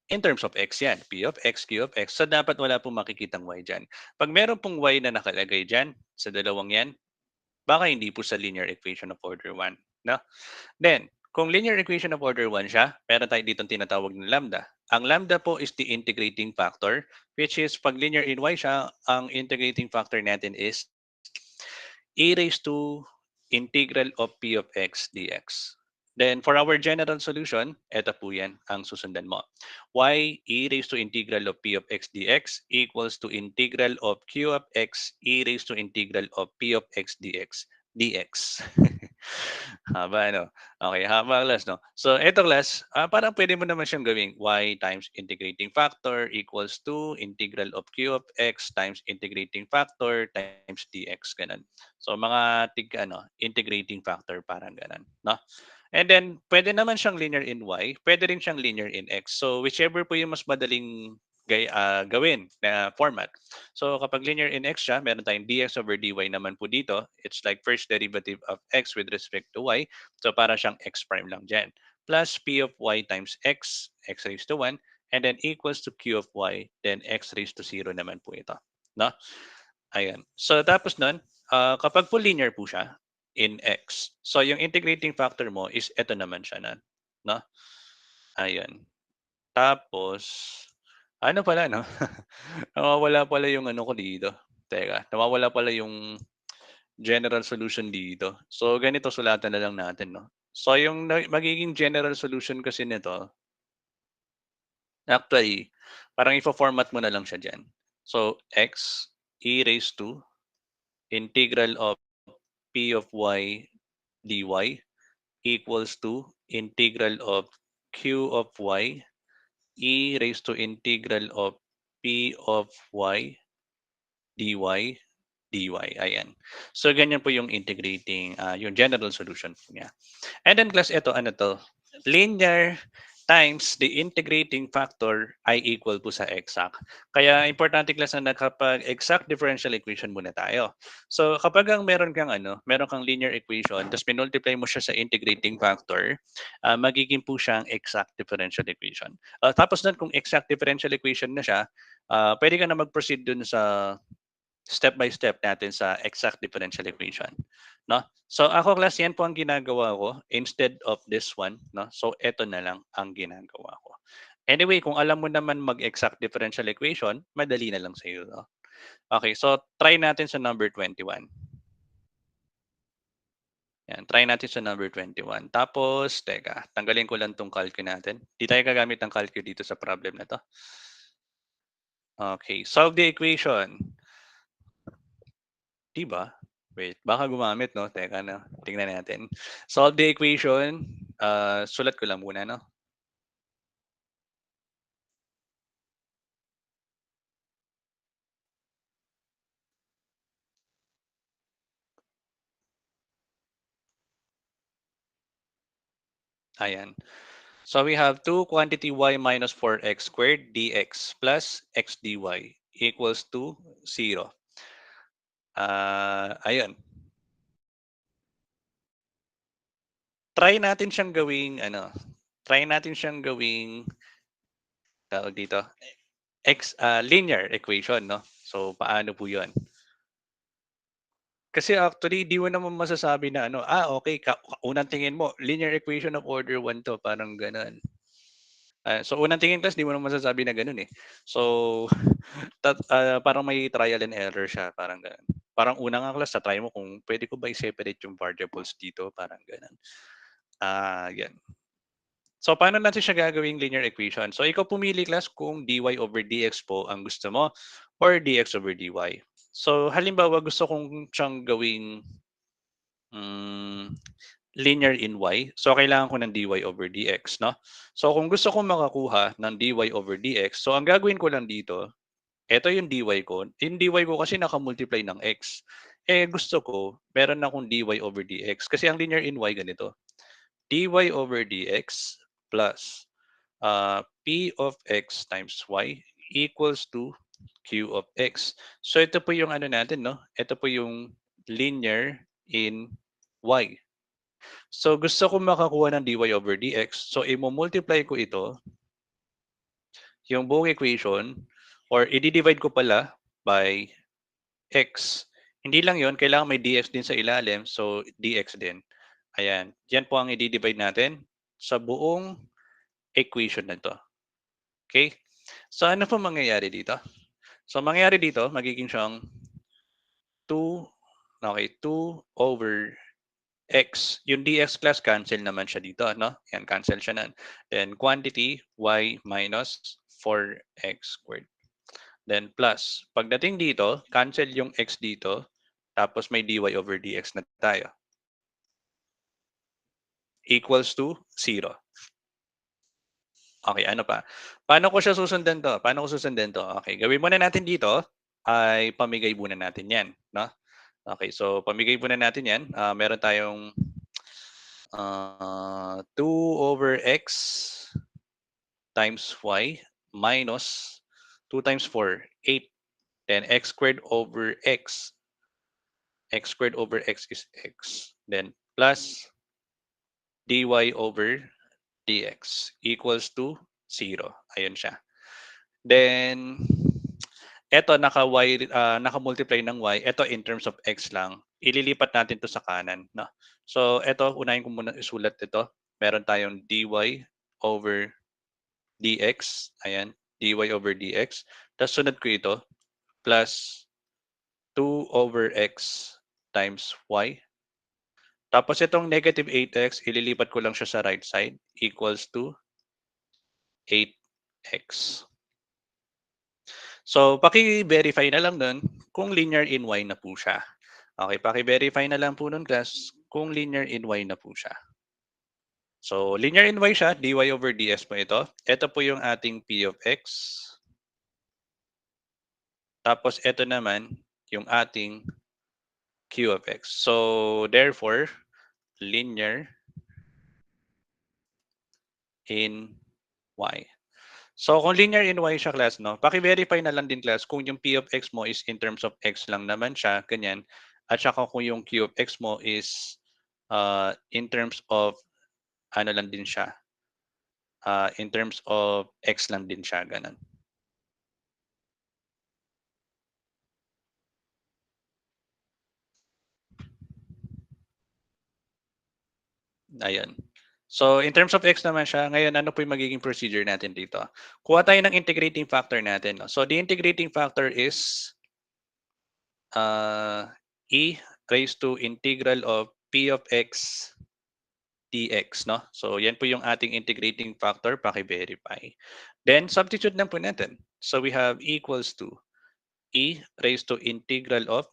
in terms of x yan, p of x, q of x, so dapat wala pong makikitang y dyan. Pag meron pong y na nakalagay dyan, sa dalawang yan, baka hindi po sa linear equation of order 1. No? Then, kung linear equation of order 1 siya, meron tayo dito tinatawag ng lambda. Ang lambda po is the integrating factor, which is pag linear in y siya, ang integrating factor natin is e raised to integral of p of x dx. Then for our general solution, eto po yan ang susundan mo. Y e raised to integral of p of x dx equals to integral of q of x e raised to integral of p of x dx. Haba, ano? Okay, haba class, no? So, eto class, parang pwede mo naman siyang gawing y times integrating factor equals to integral of q of x times integrating factor times dx, ganun. So, mga integrating factor, parang ganun, no? And then, pwede naman siyang linear in y, pwede rin siyang linear in x. So, whichever po yung mas madaling gawin na format. So, kapag linear in x siya, meron tayong dx over dy naman po dito. It's like first derivative of x with respect to y. So, para siyang x prime lang dyan. Plus p of y times x raised to 1, and then equals to q of y, then x raised to 0 naman po ito. No? Ayan. So, tapos nun, kapag po linear po siya in x, so yung integrating factor mo is ito naman siya na. No? Ayan. Tapos, ano pala 'no, nawawala pala yung ano ko dito. Teka, nawawala pala yung general solution dito. So, ganito sulatan na lang natin 'no. So, yung magiging general solution kasi nito, actually, parang ifo-format mo na lang siya diyan. So, x e raised to integral of p of y dy equals to integral of q of y e raised to integral of p of y dy dy. Ayan. So, ganyan po yung integrating, yung general solution po niya. And then class, ito ano 'to, linear times the integrating factor ay equal po sa exact. Kaya importante class na kapag exact differential equation muna tayo. So kapag meron kang linear equation tapos minultiply mo siya sa integrating factor, magiging po siyang exact differential equation. Tapos nun kung exact differential equation na siya, puwede ka na mag-proceed dun sa step by step natin sa exact differential equation, no? So ako class, yan po ang ginagawa ko instead of this one, no? So eto na lang ang ginagawa ko. Anyway, kung alam mo naman mag-exact differential equation, madali na lang sa iyo, no? Okay, so try natin sa number 21. Yan, try natin sa number 21. Tapos, teka, tanggalin ko lang tong calcu natin. Di tayo gagamit ng calcu dito sa problem na to. Okay, solve the equation. 'Di ba? Wait, baka gumamit 'no? Teka na, tingnan natin. Solve the equation, sulat ko lang muna 'no? Ayan. So we have 2 quantity y minus 4x squared dx plus x dy equals to 0. Ayun. Try natin siyang gawing ano, try natin siyang gawing, tawag dito, linear equation 'no. So, paano po 'yun? Kasi actually 'di mo naman masasabi na ano, okey unang tingin mo linear equation of order 1 'to, parang gano'n. So unang tingin kasi 'di mo naman masasabi na gano'n, eh. So, parang may trial and error siya, parang gano'n. Parang una ngang class ta-try mo kung puwede ko ba i-separate yung variables dito, parang gano'n. 'Yan. So paano natin siya gagawing linear equation? So ikaw pumili class kung dy over dx po ang gusto mo or dx over dy. So halimbawa gusto kong siyang gawing, hmm, linear in y, so kailangan ko ng dy over dx 'no. So kung gusto kong makakuha ng dy over dx, so ang gagawin ko lang dito, eto yung dy ko, yung dy ko kasi naka-multiply ng x. Gusto ko meron akong dy over dx kasi ang linear in y ganito, dy over dx plus P of x times y equals to Q of x. So ito po yung ano natin 'no, ito po yung linear in y. So gusto ko makakuha ng dy over dx, so imo-multiply ko ito, yung buong equation or i-di-divide ko pala by x. Hindi lang yon, kailangan may dx din sa ilalim, so dx din. Ayan, yan po ang i-di-divide natin sa buong equation na 'to, okey? So ano po mangyayari dito? So mangyayari dito magiging siyang 2, okey, 2 over x. Yung dx class cancel naman siya dito 'no, yan cancel siya nun. Then quantity y minus 4x squared. Then plus, pagdating dito cancel yung x dito, tapos may dy over dx na tayo, equals to 0. Okey, ano pa? Paano ko siya susundan 'to? Paano ko susundan 'to? Okey, gawin muna natin dito ay pamigay muna natin 'yan 'no. Okey, so pamigay muna natin 'yan. Meron tayong 2 over x times y minus 2 times 4, 8. Then x squared over x is x. Then plus dy over dx equals to 0. Ayun siya. Then, eto naka-multiply ng y, eto in terms of x lang. Ililipat natin 'to sa kanan 'no. So eto, unahin ko muna isulat ito. Meron tayong dy over dx, ayan, dy over dx. Tapos sunod ko ito, plus 2 over x times y. Tapos itong negative 8x, ililipat ko lang siya sa right side, equals to 8x. So paki-verify na lang nun kung linear in y na po siya. Okay, paki-verify na lang po nun class kung linear in y na po siya. So linear in y siya, dy over ds po ito. Ito po yung ating p of x. Tapos ito naman yung ating q of x. So therefore, linear in y. So kung linear in y siya class 'no, paki-verify na lang din class kung yung p of x mo is in terms of x lang naman siya, ganyan. At saka kung yung q of x mo is in terms of ano lang din siya, in terms of x lang din siya, gano'n. Ayun. So in terms of x naman siya, ngayon ano po yung magiging procedure natin dito? Kuha tayo ng integrating factor natin 'no. So the integrating factor is e raised to integral of p of x dx 'no. So yan po yung ating integrating factor, paki-verify. Then substitute lang po natin. So we have equals to e raised to integral of,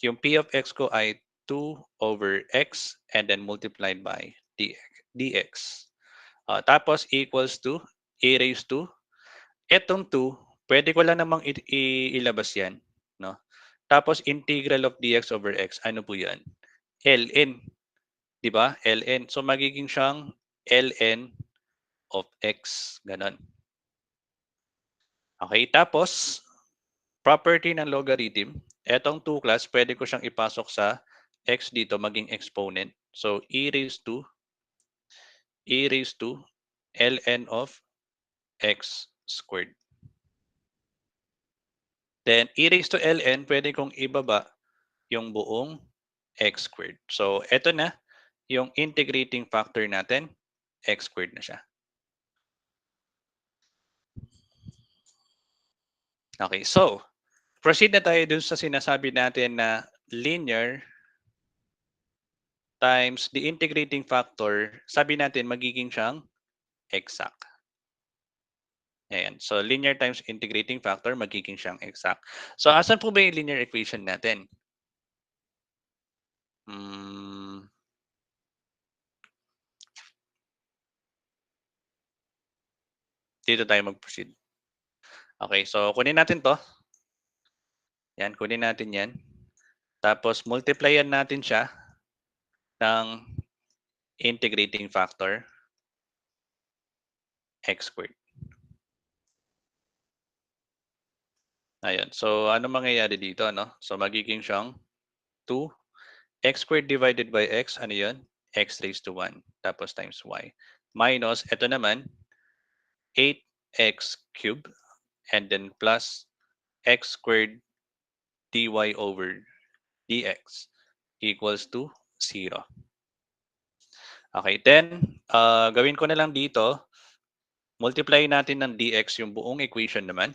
yung p of x ko ay 2 over x and then multiplied by dx. Tapos equals to a raised to, etong 2, pwede ko lang namang ilabas yan, no? Tapos integral of dx over x, ano po yan? ln, di ba? ln. So magiging siyang ln of x, ganon. Okay, tapos property ng logarithm, Etong 2 class, pwede ko siyang ipasok sa x dito maging exponent. So, e raised to ln of x squared. Then, e raised to ln, pwede kong ibaba yung buong x squared. So, eto na yung integrating factor natin, x squared na siya. Okay, so proceed na tayo dun sa sinasabi natin na linear times the integrating factor, sabi natin magiging siyang exact. Ayan. So, linear times integrating factor, magiging siyang exact. So, asan po ba yung linear equation natin? Hmm, dito tayo mag-proceed. Okay, so kunin natin to. Yan, kunin natin yan. Tapos, multiplyan natin siya ng integrating factor, x squared. Ayan. So, ano mangyayari dito, no? So, magiging siyang 2 x squared divided by x, ano yun? X raised to 1. Tapos times y. Minus, ito naman, 8x cubed. And then plus x squared dy over dx equals to 0. Okay, then, gawin ko na lang dito, multiply natin ng dx yung buong equation naman.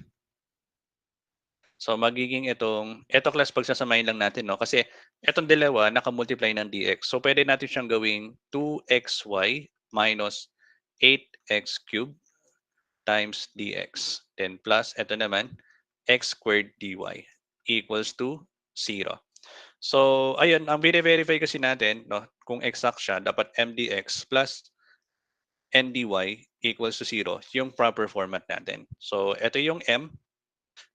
So magiging eto class pagsasamahin lang natin, no? Kasi etong dalawa naka-multiply ng dx. So pwede natin siyang gawing 2xy minus 8x cubed times dx. Then plus eto naman x squared dy equals to 0. So ayun, ang verify kasi natin, no, kung exact siya, dapat mdx plus ndy equals to 0, yung proper format natin. So ito yung m,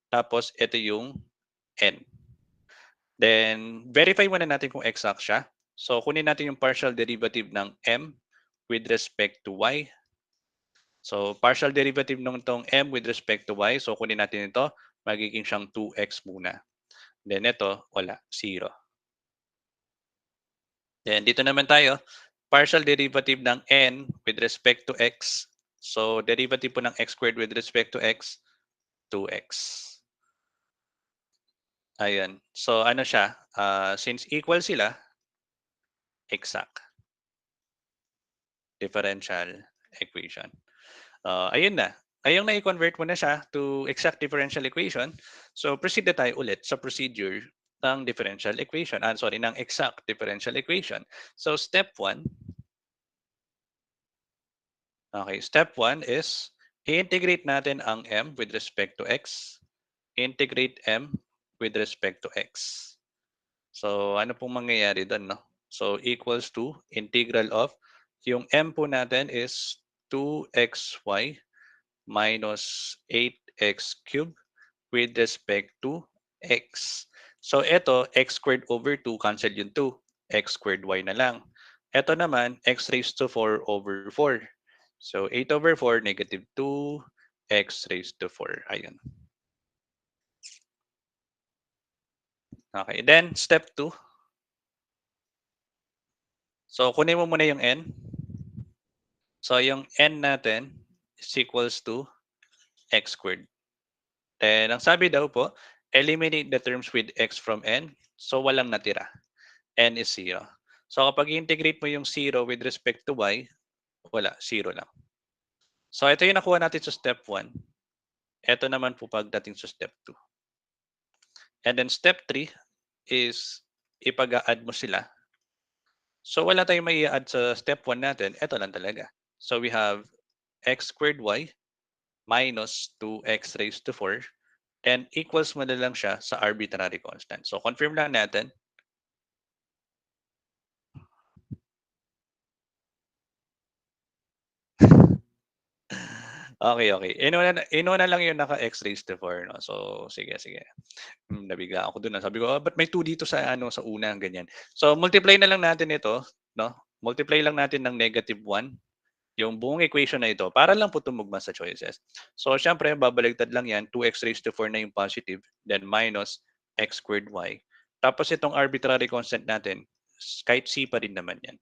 tapos ito yung n. Then, verify muna natin kung exact siya. So, kunin natin yung partial derivative ng m with respect to y. So, partial derivative ng itong m with respect to y. So, kunin natin ito. Magiging siyang 2x muna. Then, ito, wala. 0. Then, dito naman tayo. Partial derivative ng n with respect to x. So, derivative po ng x squared with respect to x, 2x. Ayan. So, ano siya? Since equal sila, exact differential equation. Ayun na. Ayun na i-convert mo na siya to exact differential equation. So proceed na tayo ulit sa procedure ng differential equation. Sorry, ng exact differential equation. So step 1, okay, step 1 is i-integrate natin ang m with respect to x. Integrate m with respect to x. So ano pong mangyayari doon, no? So equals to integral of yung m po natin is 2xy minus 8x cubed with respect to x. So ito, x squared over 2, cancel yung 2. X squared y na lang. Ito naman, x raised to 4 over 4. So 8 over 4, negative 2, x raised to 4. Ayun. Okay, then step 2. So kunin mo muna yung n. So yung n natin is equals to x squared. Then ang sabi daw po, eliminate the terms with x from n. So walang natira. N is 0. So kapag integrate mo yung 0 with respect to y, wala, 0 lang. So ito yung nakuha natin sa step 1. Ito naman po pagdating sa step 2. And then step 3 is ipag-a-add mo sila. So wala tayong may add sa step 1 natin. Ito lang talaga. So we have x squared y minus 2x raised to 4 and equals mo na lang siya sa arbitrary constant. So confirm lang natin. Okay, okay. Inuna lang yung naka-x raised to 4, no? So, sige, sige. Nabigla ako dun, sabi ko, ba't may 2 dito sa ano, sa una, ganyan. So, multiply na lang natin ito, no? Multiply lang natin ng negative 1 yung buong equation na ito para lang po tumugma sa choices. So, siyempre, babaliktad lang yan. 2x raised to 4 na yung positive, then minus x squared y. Tapos itong arbitrary constant natin, kahit c pa rin naman yan.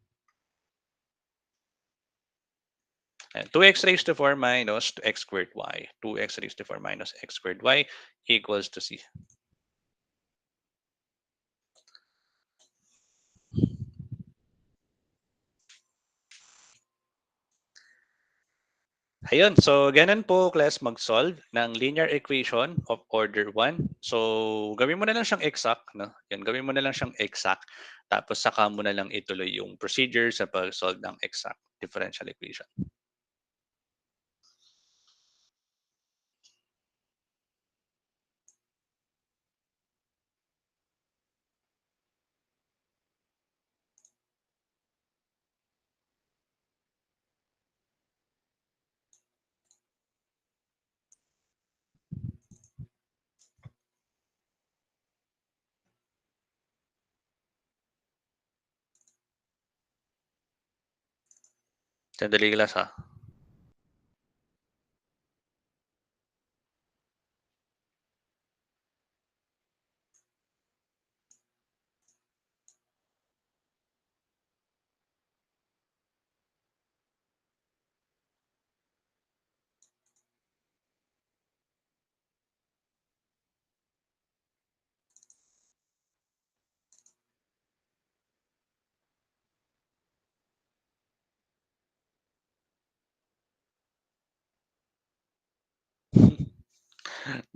Ayan, 2x raised to 4 minus x squared y. 2x raised to 4 minus x squared y equals to c. Ayun, so ganun po class mag-solve ng linear equation of order 1. So gawin mo na lang siyang exact, no? Yan, gawin mo na lang siyang exact. Tapos saka mo na lang ituloy yung procedure sa pag-solve ng exact differential equation. Sandali class ha.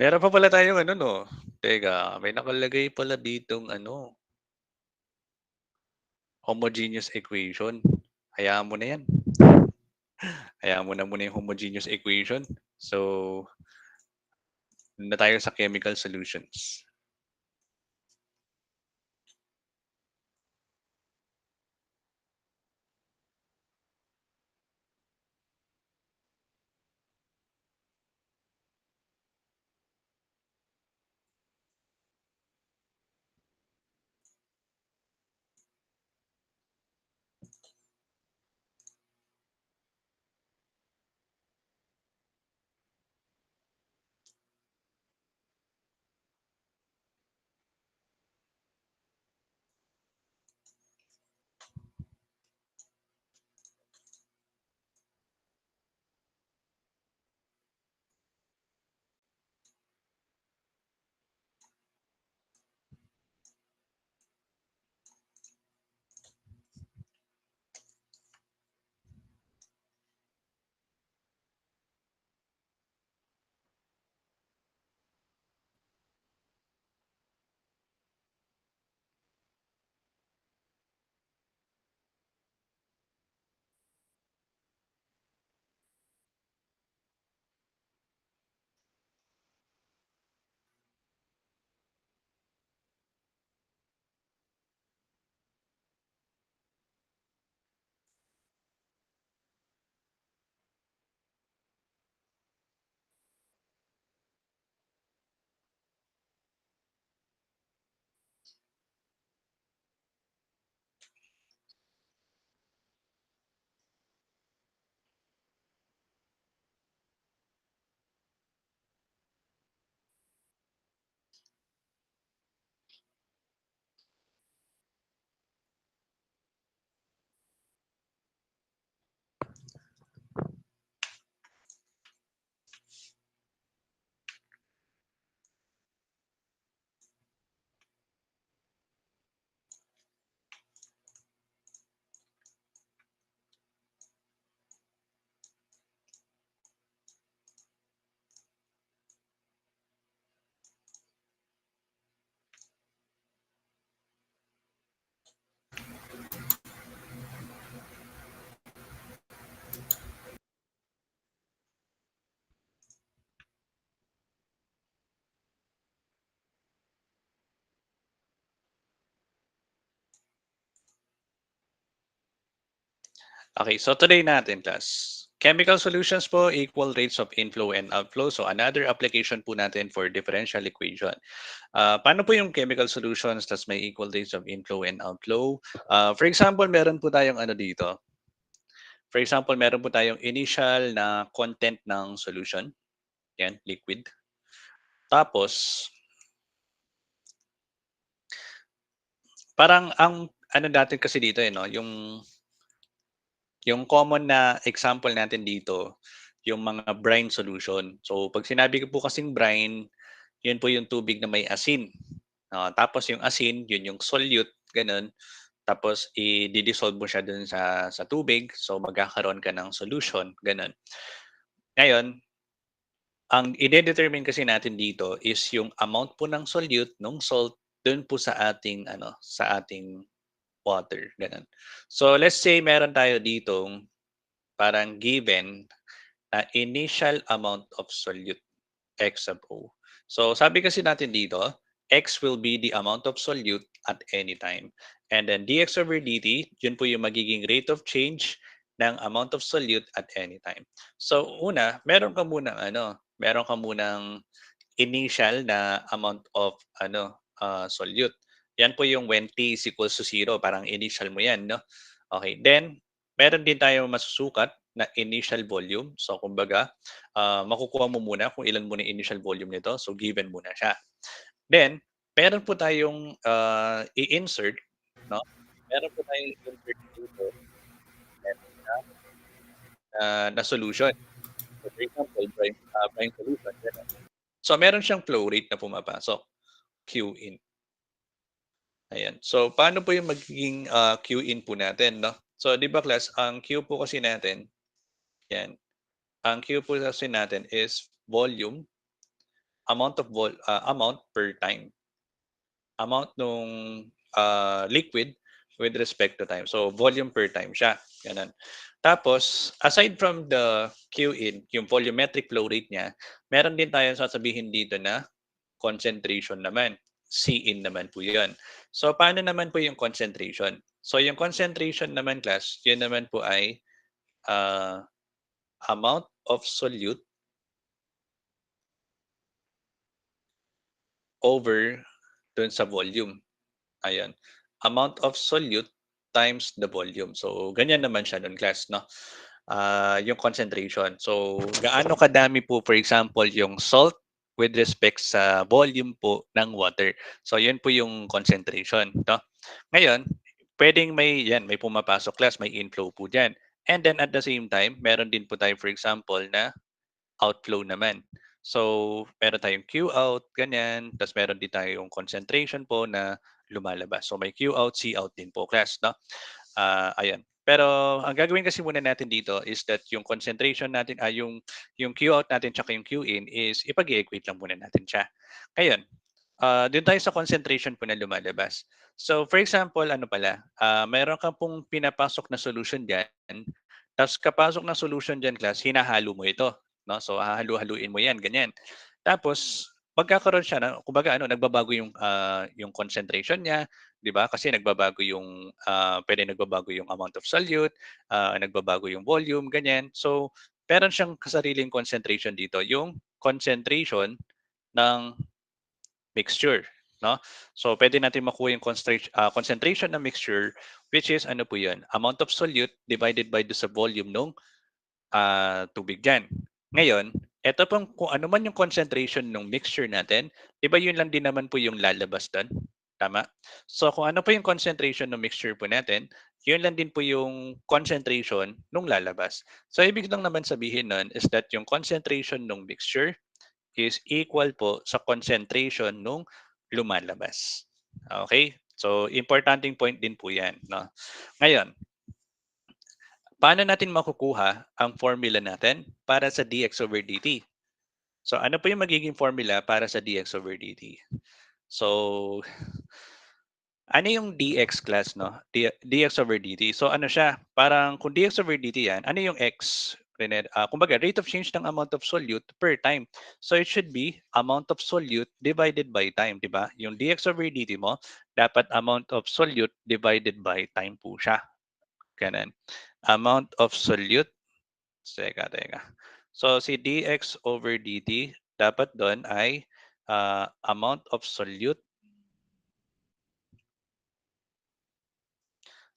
Meron pa pala tayong ano 'no, teka may nakalagay pala ditong ano, homogeneous equation. Hayaan mo na 'yan. Hayaan mo na muna yung homogeneous equation. So, dun na tayo sa chemical solutions. Okay, so today natin class, chemical solutions po equal rates of inflow and outflow. So another application po natin for differential equation. Paano po yung chemical solutions tas may equal rates of inflow and outflow? For example, meron po tayong ano dito. For example, meron po tayong initial na content ng solution. Yan, liquid. Tapos, Parang ang ano natin kasi dito, eh, 'no, yung common na example natin dito, yung mga brine solution. So 'pag sinabi ko po kasing brine, yun po yung tubig na may asin. Tapos yung asin, yun yung solute, gano'n. Tapos i-di-dissolve mo siya dun sa tubig, so magkakaroon ka ng solution, gano'n. Ngayon, ang ide-determine kasi natin dito is yung amount po ng solute nung salt dun po sa ating ano, sa ating water, gano'n. So let's say meron tayo ditong parang given na initial amount of solute, X sub O. So sabi kasi natin dito, X will be the amount of solute at any time. And then dx over dt, yun po yung magiging rate of change ng amount of solute at any time. So una, meron ka munang initial na amount of solute. Yan po yung when t is equals to 0, parang initial mo yan, no? Okay, then meron din tayong masusukat na initial volume. So kumbaga, makukuha mo muna kung ilan muna yung initial volume nito. So given muna siya. Then, meron po tayong i-insert, no? Meron po tayong i-insert dito na solution. So, for example, brine solution, gano'n. So, meron siyang flow rate na pumapasok, Q in. Ayan. So, paano po yung magiging Q in po natin, no? So, 'di ba class, ang Q po kasi natin, yan. Ang Q po kasi natin is volume, amount per time. Amount nung liquid with respect to time. So, volume per time siya, gano'n. Tapos, aside from the Q in, yung volumetric flow rate niya, meron din tayong sasabihin dito na concentration naman. C in naman po 'yun. So, paano naman po yung concentration? So, yung concentration naman class, yun naman po ay ah, amount of solute over dun sa volume. Ayan. Amount of solute times the volume. So, ganyan naman siya nun class, no? Yung concentration. So, gaano kadami po, for example, yung salt with respect sa volume po ng water. So, yun po yung concentration, no? Ngayon, pwedeng may pumapasok class, may inflow po dyan. And then at the same time, meron din po tayo, for example, na outflow naman. So, meron tayong Q out, ganyan. Tapos meron din tayong concentration po na lumalabas. So, may Q out, C out din po, class, no? Ayan. Pero ang gagawin kasi muna natin dito is that yung concentration natin, yung Q out natin tsaka yung Q in is ipag-equate lang muna natin siya. Ngayon, doon tayo sa concentration po na lumalabas. So, for example, ano pala, meron ka pong pinapasok na solution diyan, tapos kapasok ng solution diyan class, hinahalo mo ito, 'no? So, hahalu-haluin mo 'yan, ganyan. Tapos magkakaroon siya ng kumbaga nagbabago yung concentration niya, 'di ba? Kasi nagbabago puwedeng nagbabago yung amount of solute, nagbabago yung volume, ganyan. So, meron siyang sariling concentration dito, yung concentration ng mixture, 'no? So pwede natin makuha yung concentration ng mixture, which is ano po 'yun, amount of solute divided by sa volume nung tubig diyan. Ngayon, eto pong kung ano man yung concentration ng mixture natin, 'di ba 'yun lang din naman po yung lalabas do'n, tama? So kung ano po yung concentration ng mixture po natin, 'yun lang din po yung concentration nung lalabas. So ibig lang naman sabihin nun is that yung concentration ng mixture is equal po sa concentration nung lumalabas. Okay? So, importanteng point din po 'yan, 'no? Ngayon, paano natin makukuha ang formula natin para sa dx over dt? So, ano po yung magiging formula para sa dx over dt? So, ano yung dx class, 'no? Dx over dt. So, ano siya, parang kung dx over dt 'yan, ano yung x? Kumbaga rate of change ng amount of solute per time. So, it should be amount of solute divided by time, 'di ba? Yung dx over dt mo, dapat amount of solute divided by time po siya, gano'n. Amount of solute, teka. So, si dx over dt, dapat do'n ay amount of solute.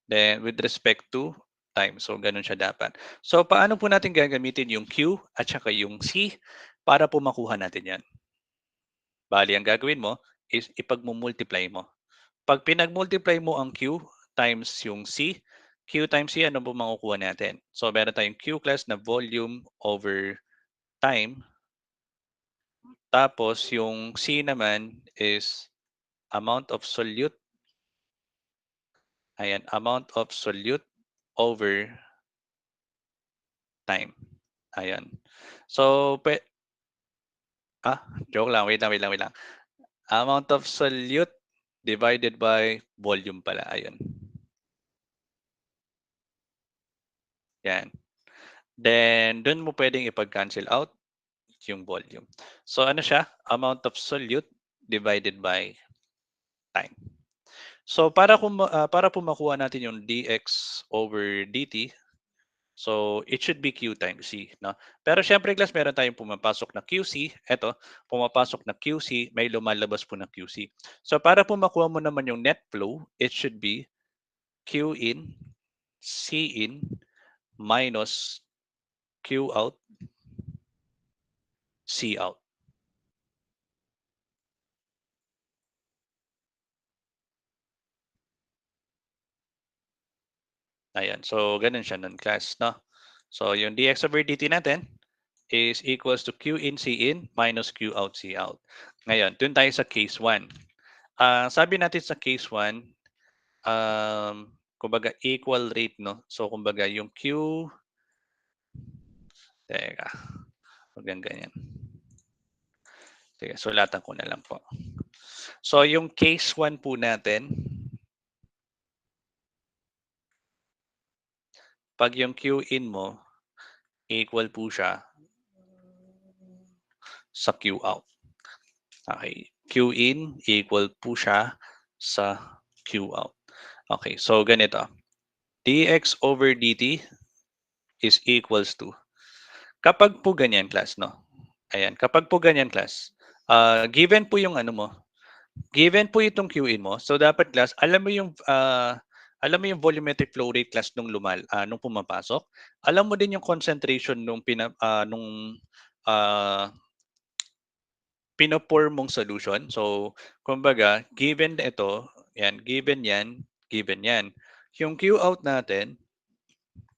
Then with respect to time. So gano'n siya dapat. So paano po natin gagamitin yung Q at saka yung C para po makuha natin 'yan? Bale ang gagawin mo is ipagmu-multiply mo. 'Pag pinag-multiply mo ang Q times yung C, Q times C ano po makukuha natin? So meron tayong Q class na volume over time, tapos yung C naman is amount of solute, ayan, amount of solute over time, ayan. So ah, joke lang, wait lang. Amount of solute divided by volume pala, ayun, 'yan. Then dun mo puwedeng ipag-cancel out yung volume. So ano siya, amount of solute divided by time. So para po makuha natin yung dx over dt, so it should be q times c, 'no? Pero siyempre class meron tayong pumapasok na qc, eto pumapasok na qc, may lumalabas po na qc. So para po makuha mo naman yung net flow, it should be q in, c in, minus q out, c out. Ayan, so gano'n siya nun class, 'no? So yung dx over dt natin is equals to q in c in minus q out c out. Ngayon, dun tayo sa case 1. Sabi natin sa case 1, kumbaga equal rate, 'no? So kumbaga yung q, teka, wag ng ganyan. Sige, sulatan ko na lang po. So yung case 1 po natin, 'pag yung q in mo equal po siya sa q out. Okay, q in equal po siya sa q out. Okay, so ganito, dx over dt is equals to, kapag po ganyan class, 'no, ayan, kapag po ganyan class, given po yung ano mo, given po itong QE mo, so dapat class alam mo yung volumetric flow rate class nung pumapasok, alam mo din yung concentration nung ah, pino-pour mong solution. So kumbaga given ito, yan, given yan. Yung Q out natin,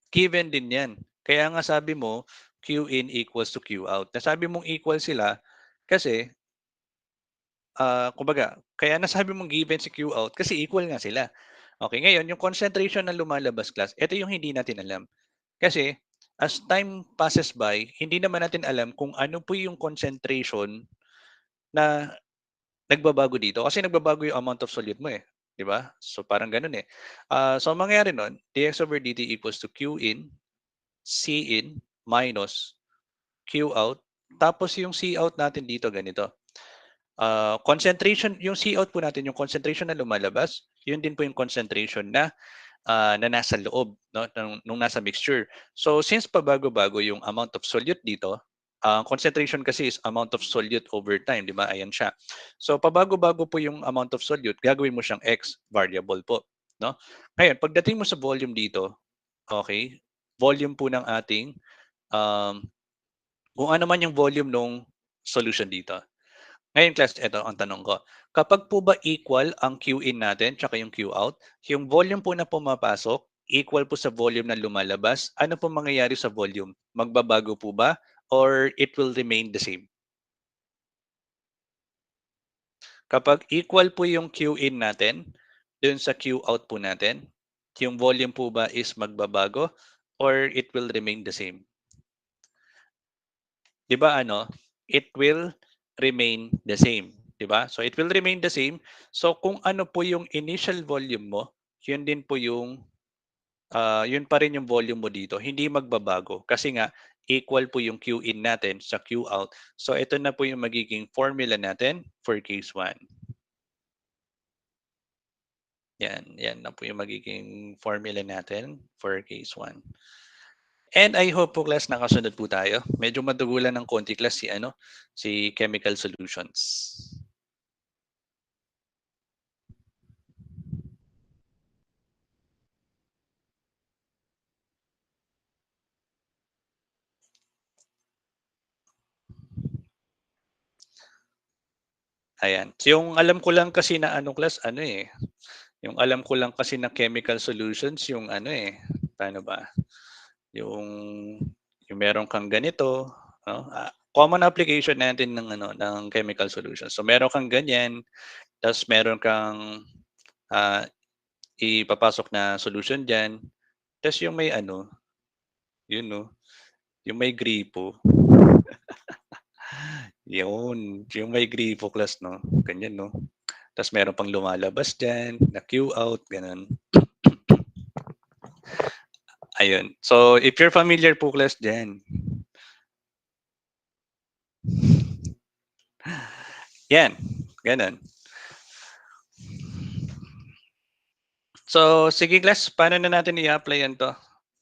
given din yan. Kaya nga sabi mo, Q in equals to Q out. Nasabi mong equal sila kasi, kumbaga, kaya nasabi mong given si Q out kasi equal nga sila. Okay, ngayon yung concentration na lumalabas class, ito yung hindi natin alam. Kasi as time passes by, hindi naman natin alam kung ano po yung concentration na nagbabago dito. Kasi nagbabago yung amount of solute mo eh. 'Di ba? So parang ganun eh. So ang mangyayari nun, dx over dt equals to q in, c in, minus q out. Tapos yung c out natin dito ganito. Concentration, yung C out po natin, yung concentration na lumalabas, yun din po yung concentration na nasa loob, no, nung nasa mixture. So since pabago-bago yung amount of solute dito, concentration kasi is amount of solute over time, di ba? Ayan siya. So pabago-bago po yung amount of solute, gagawin mo siyang X variable po, no? Ngayon, pagdating mo sa volume dito, okay, volume po ng ating, um, kung ano man yung volume nung solution dito. Ngayon class, eto ang tanong ko. Kapag po ba equal ang Q in natin tsaka yung Q out, yung volume po na pumapasok, equal po sa volume na lumalabas, ano po mangyayari sa volume? Magbabago po ba or it will remain the same? Kapag equal po yung Q in natin dun sa Q out po natin, yung volume po ba is magbabago or it will remain the same? 'Di ba ano, it will remain the same, 'di ba? So it will remain the same. So kung ano po yung initial volume mo, yun din po yung yun pa rin yung volume mo dito, hindi magbabago kasi nga equal po yung Q in natin sa Q out. So ito na po yung magiging formula natin for case 1. Yan na po yung magiging formula natin for case 1. And I hope po class nakasunod po tayo. Medyo madugulan ng konti class si Chemical Solutions. Ayan. So, yung alam ko lang kasi na ano class ano, eh, yung alam ko lang kasi na chemical solutions yung ano, eh, paano ba? Yung yung meron kang ganito, 'no, common application natin ng ano, ng chemical solutions. So, meron kang ganyan, ta's meron kang, ah, ipapasok na solution diyan, ta's yung may ano, yun 'no, yung may gripo, yun, yung may gripo class 'no, ganyan 'no. Ta's meron pang lumalabas diyan na Q out, gano'n. Ayun. So, if you're familiar po class diyan, 'yan, gano'n. So, sige class, paano na natin i-a-apply 'yan 'to?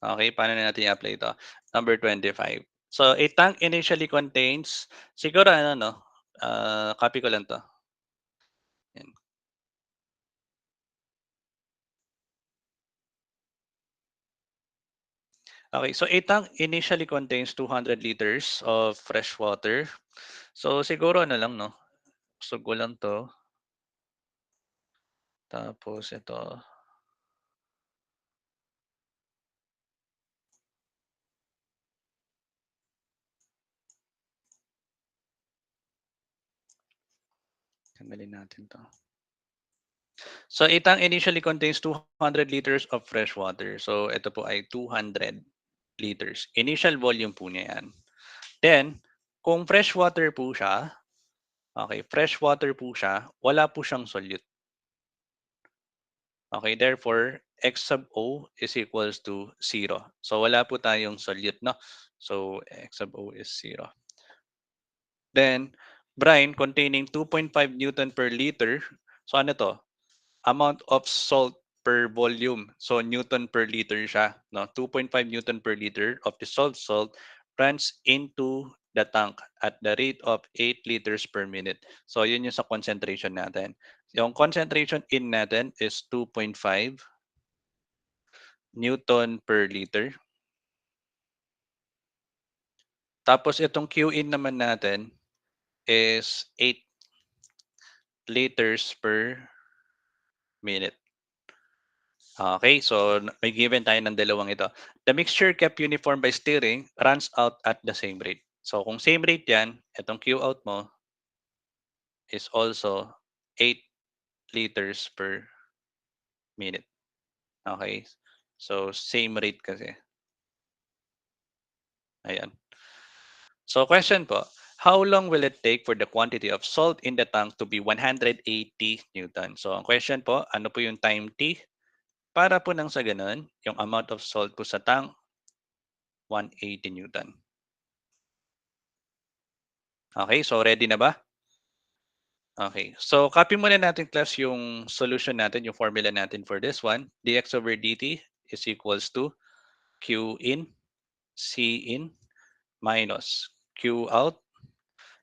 Okey, paano na natin i-apply ito? Number 25. So, a tank initially contains siguro ano 'no, copy ko lang 'to, 'yan. Okey, so a tank initially contains 200 liters of fresh water. So, siguro ano lang 'no, buksan ko lang 'to, tapos ito, tanggalin natin 'to. So, a tank initially contains 200 liters of fresh water. So, ito po ay 200 liters. Initial volume po niya 'yan. Then, kung fresh water po siya, okay, fresh water po siya, wala po siyang solute. Okay, therefore, X sub O is equals to 0. So, wala po tayong solute, no? So, X sub O is 0. Then, brine containing 2.5 Newton per liter. So, ano to? Amount of salt per volume. So, Newton per liter siya, no? 2.5 Newton per liter of dissolved salt runs into the tank at the rate of 8 liters per minute. So, yun yung sa concentration natin. Yung concentration in natin is 2.5 Newton per liter. Tapos itong Q in naman natin is 8 liters per minute. Okay, so may given tayo ng dalawang ito. The mixture kept uniform by stirring runs out at the same rate. So kung same rate yan, itong Q out mo is also 8 liters per minute. Okay? So same rate kasi. Ayan. So question po, how long will it take for the quantity of salt in the tank to be 180 Newton? So ang question po, ano po yung time T? Para po nang sa ganun, yung amount of salt po sa tank, 180 Newton. Okay, so ready na ba? Okay. So copy muna natin class yung solution natin, yung formula natin for this one. Dx over dt is equals to Q in, C in, minus Q out,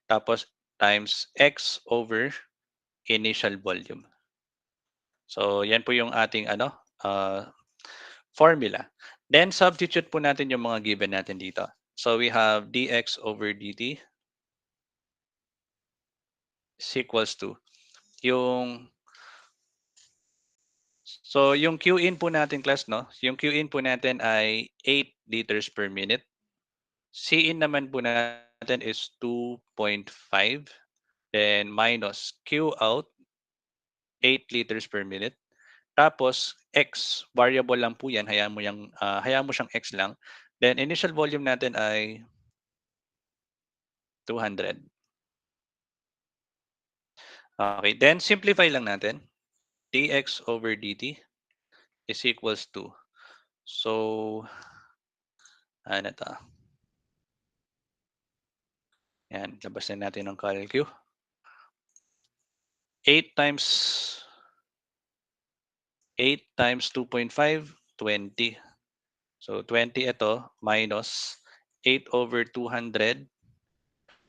tapos times X over initial volume. So yan po yung ating ano, formula. Then substitute po natin yung mga given natin dito. So we have dx over dt is equals to yung yung Q in po natin class 'no, yung Q in po natin ay 8 liters per minute. C in naman po natin is 2.5, then minus Q out 8 liters per minute. Tapos X, variable lang po 'yan, hayaan mo siyang X lang. Then initial volume natin ay 200. Okay, then simplify lang natin. Dx over dt is equals to, so ano 'to, 'yan, labas na natin ng calcu. 8 times 2.5, 20. So 20 ito minus 8 over 200,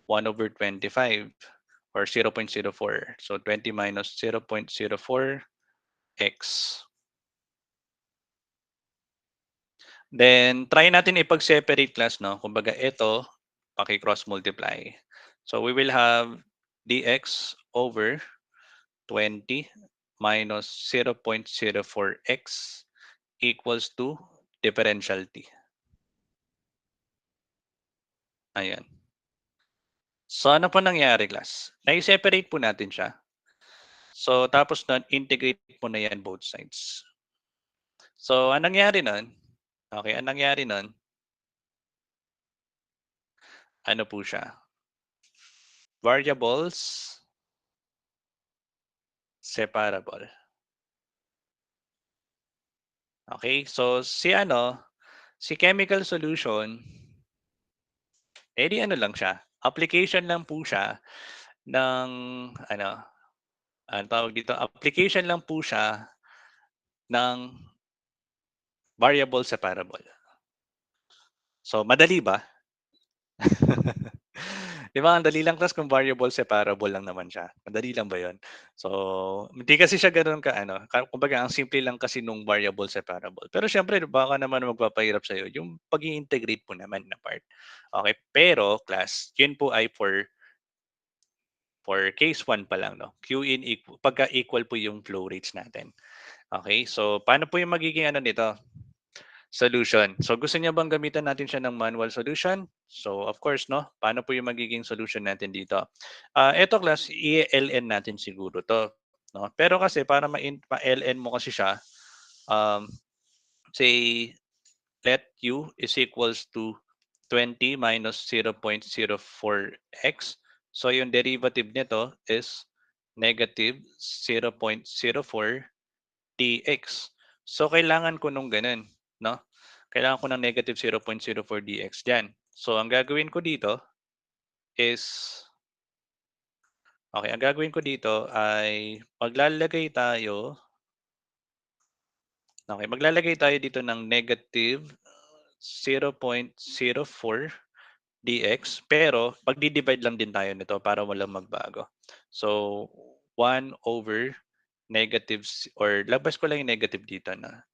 1 over 25 or 0.04. So 20 minus 0.04 x. Then try natin ipag-separate class 'no. Kumbaga ito paki-cross multiply. So we will have dx over 20 minus 0.04x equals to differential t. Ayan. So ano po nangyari class? Nai-separate po natin siya. So tapos nun, integrate po na yan both sides. So anong nangyari nun? Okay, anong nangyari nun? Ano po siya? Variables separable. Okay, so si chemical solution, di ano lang siya, application lang po siya ng ano, ano tawag dito, application lang po siya ng variable separable. So madali ba? 'Di ba ang dali lang tas kung variable separable lang naman siya, madali lang ba 'yun? So, hindi kasi siya gano'n ka-ano, kumbaga ang simple lang kasi nung variable separable. Pero siyempre baka naman magpapahirap sa'yo yung pag-i-integrate mo naman na part. Okay, pero class, 'yun po ay for case 1 pa lang 'no, Q in pagka equal po yung flow rates natin. Okay, so paano po yung magiging ano nito, solution. So gusto niya bang gamitan natin siya ng manual solution? So of course 'no, paano po yung magiging solution natin dito? Eto class, i-ln natin siguro 'to 'no. Pero kasi para ma-ln mo kasi siya, um, say let u is equals to 20 minus 0.04x. So yung derivative nito is negative 0.04 dx. So kailangan ko nung gano'n 'no. Kailangan ko ng negative 0.04 dx diyan. So ang gagawin ko dito is ang gagawin ko dito ay maglalagay tayo dito ng negative 0.04 dx, pero magdi-divide lang din tayo nito para walang magbago. So 1/negative or labas ko lang yung negative dito na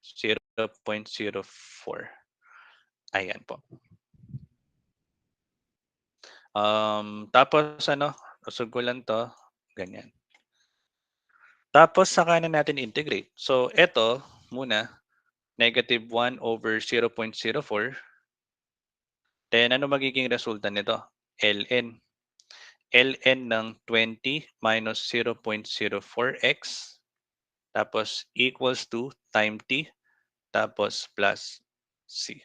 0.04. Ayan po. Tapos usog ko lang 'to, ganyan. Tapos saka na natin integrate. So eto muna, -1/0.04, then ano magiging resulta nito? ln. ln ng 20 minus 0.04x tapos equals to time t tapos plus c.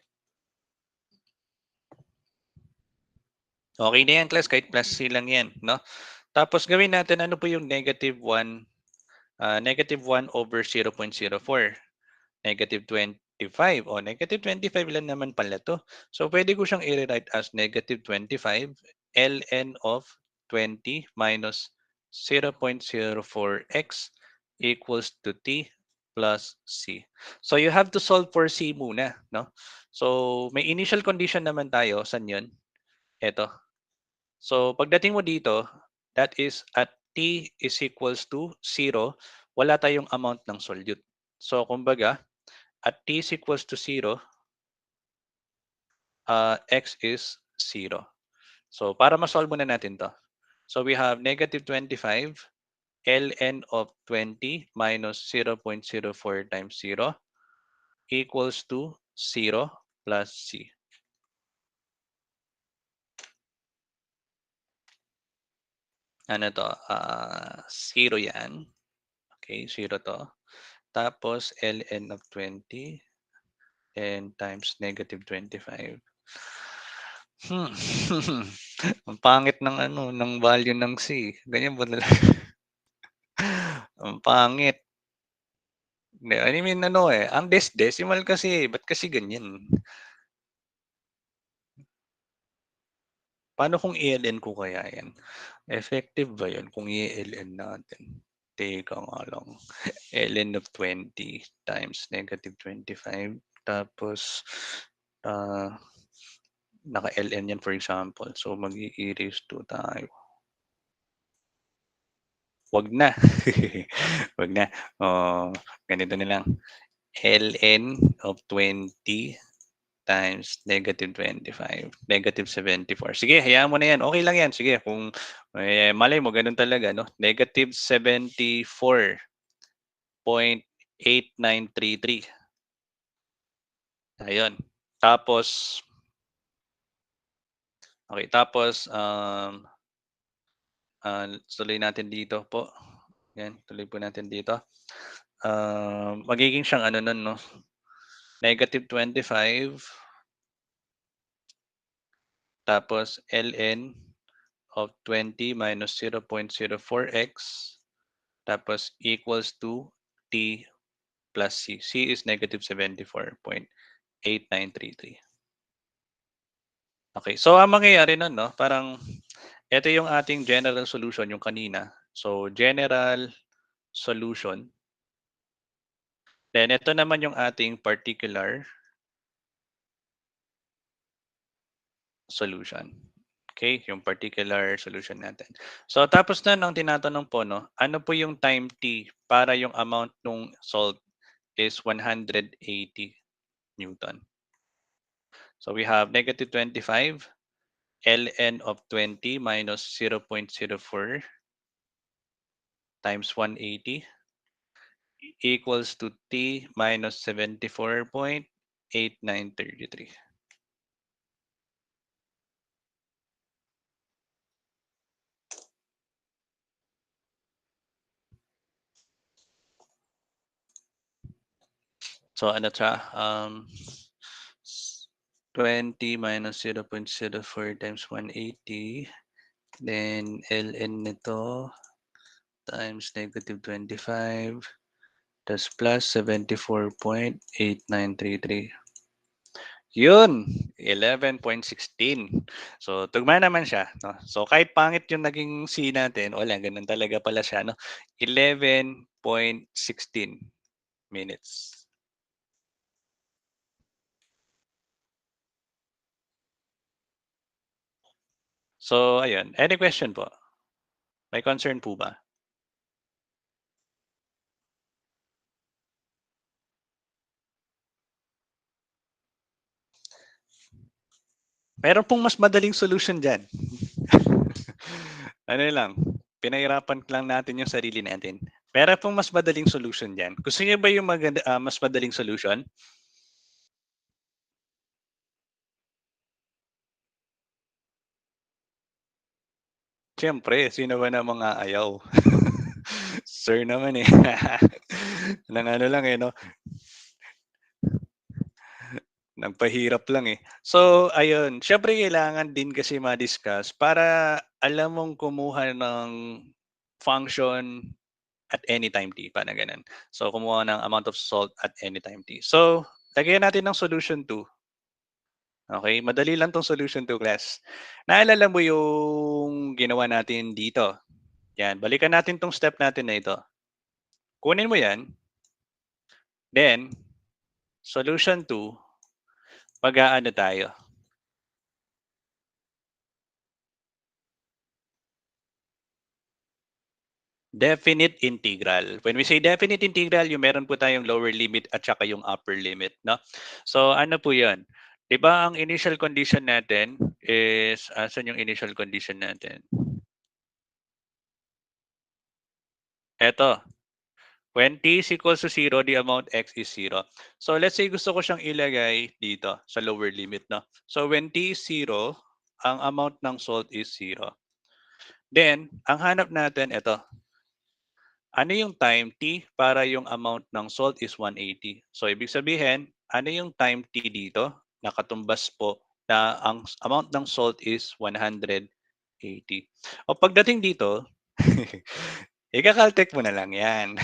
Okay na yan class, kahit plus c lang yan 'no. Tapos gawin natin ano po yung -1/0.04. -25. O -25 lang naman pala 'to. So pwede ko siyang i-rewrite as -25 ln of 20 minus 0.04x equals to t plus c. So you have to solve for c muna 'no. So may initial condition naman tayo, saan 'yun? Eto. So pagdating mo dito, that is at t is equals to 0, wala tayong amount ng solute. So kumbaga at t is equals to 0, x is 0. So para ma-solve muna natin 'to. So we have -25 ln of 20 minus 0.04 times 0 equals to 0 plus c. Ano 'to, 0 'yan. Okay, 0 'to. Tapos ln of 20 and times -25. Hmm. Ang pangit ng ng value ng C, ganyan ba talaga? Ang pangit. Hindi, I mean ang decimal kasi, ba't kasi ganyan? Paano kung i-ln ko kaya yan? Effective ba yun kung i-ln natin? Teka nga lang. ln of 20 times -25 tapos, ah, naka-ln yan for example. So mag-i-e raised to tayo. Wag na. Wag na. Oh, ganito na lang. ln of 20 times -25, -74. Sige, hayaan mo na 'yan, okey lang 'yan. Sige kung, malay mo gano'n talaga 'no, -74.8933. Ayun. Tapos okey, tapos, tuloy natin dito po, 'yan, tuloy po natin dito. Magiging siyang ano nun 'no, -25 tapos ln of 20 minus 0.04x tapos equals to t plus c. C is -74.8933. Okay, so ang mangyayari nun 'no, parang eto yung ating general solution yung kanina. So, general solution, then ito naman yung ating particular solution. Okay, yung particular solution natin. So tapos na ang tinatanong po 'no, ano po yung time t para yung amount nung salt is 180 Newton. So we have -25 ln of 20 minus 0.04 times 180 equals to t minus 74.8933. So ano siya, 20 minus 0.04 times 180, then ln nito times -25 tas plus 74.8933. Yun, 11.16. So, tugma naman siya, 'no? So, kahit pangit yung naging C natin, wala, ganun talaga pala siya, 'no? 11.16 minutes. So, ayun. Any question po? May concern po ba? Meron pong mas madaling solution diyan. Ano lang, pinahirapan lang natin yung sarili natin. Meron pong mas madaling solution diyan. Gusto niyo ba yung mas madaling solution? Siyempre, sino ba namang aayaw? Sir naman, eh. Ng ano lang, eh, 'no, nagpahirap lang, eh. So, ayun, siyempre kailangan din kasi ma-discuss para alam mong kumuha ng function at any time t, parang gano'n. So, kumuha ng amount of salt at any time t. So, lagyan natin ng solution 2, okey? Madali lang 'tong solution 2 class. Naalala mo yung ginawa natin dito? 'Yan, balikan natin 'tong step natin na ito. Kunin mo 'yan, then solution 2, mag-aano tayo, definite integral. When we say definite integral, yung meron po tayong lower limit at saka yung upper limit, 'no? So, ano po 'yun, 'di ba ang initial condition natin is asan yung initial condition natin? Eto, when t is equals to 0, the amount x is 0. So, let's say gusto ko siyang ilagay dito sa lower limit, 'no? So, when t is 0, ang amount ng salt is 0. Then, ang hanap natin eto, ano yung time t para yung amount ng salt is 180. So, ibig sabihin, ano yung time t dito? Nakatumbas po na ang amount ng salt is 180. O pagdating dito, ika-caltech mo na lang yan.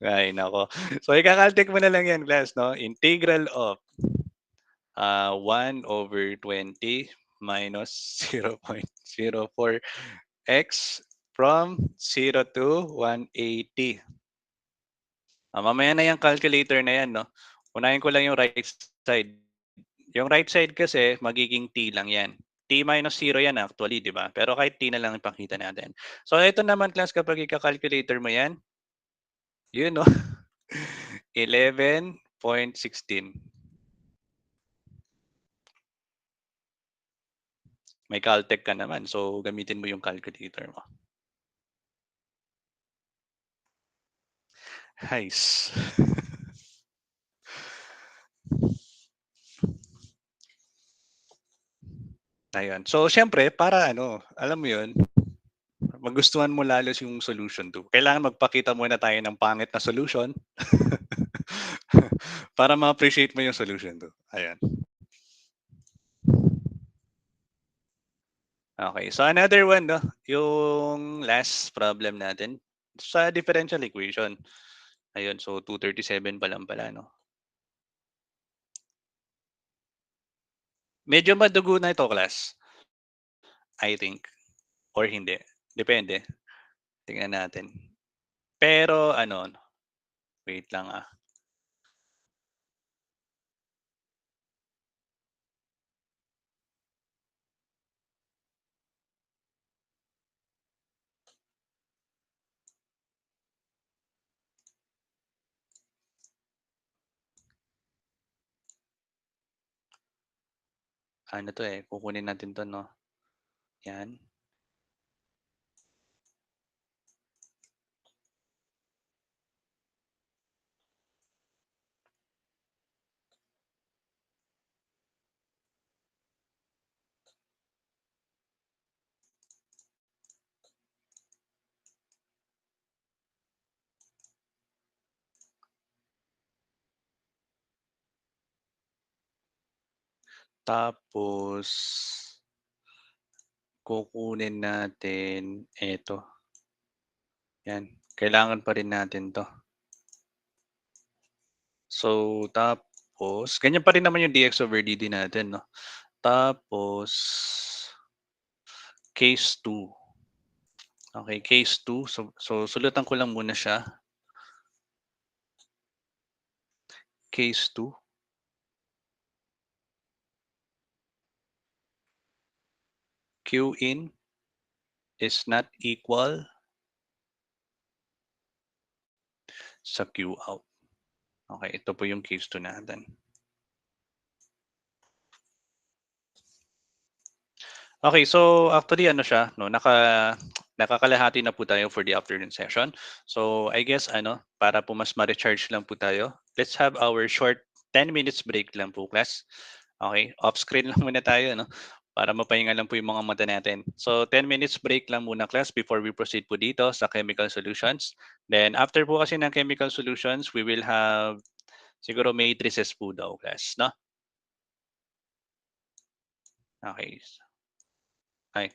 Ay, nako. So, ika-caltech mo na lang yan, class, no? Integral of 1/20 minus 0.04 x from 0 to 180. Mamaya na yung calculator na yan 'no. Unahin ko lang yung right side. Yung right side kasi magiging t lang yan. T minus 0 yan actually, 'di ba? Pero kahit t na lang ipakita natin. So ito naman class kapag ika-calculator mo yan, yun 'no, 11 0.16. May Caltech ka naman, so gamitin mo yung calculator mo. Hais. Ayun. So siyempre para ano, alam mo 'yun, magustuhan mo lalo yung solution 2. Kailangan magpakita muna tayo ng pangit na solution para ma-appreciate mo yung solution 2. Ayan. Okay, so another one 'no, yung last problem natin sa differential equation. Ayun, so 237 pa lang pala 'no. Medyo madugo na ito class, I think or hindi, depende, tingnan natin. Pero ano, wait lang, ano 'to, eh, kukunin natin 'to 'no, 'yan. Tapos kukunin natin eto, 'yan. Kailangan pa rin natin 'to. So, tapos ganyan pa rin naman yung dx over dt natin 'no. Tapos case 2. Okay, case 2. So sulatan ko lang muna siya. Case 2, Q in is not equal sa Q out. Okay, ito po yung case 2 natin. Okay, so actually ano siya 'no, nakakalahati na po tayo for the afternoon session. So I guess ano, para po mas ma-recharge lang po tayo, let's have our short 10 minutes break lang po class. Okay, off screen lang muna tayo 'no, para mapahinga lang po yung mga mata natin. So 10 minutes break lang muna class before we proceed po dito sa chemical solutions. Then after po kasi ng chemical solutions, we will have siguro matrices po daw class 'no? Okay. Ay,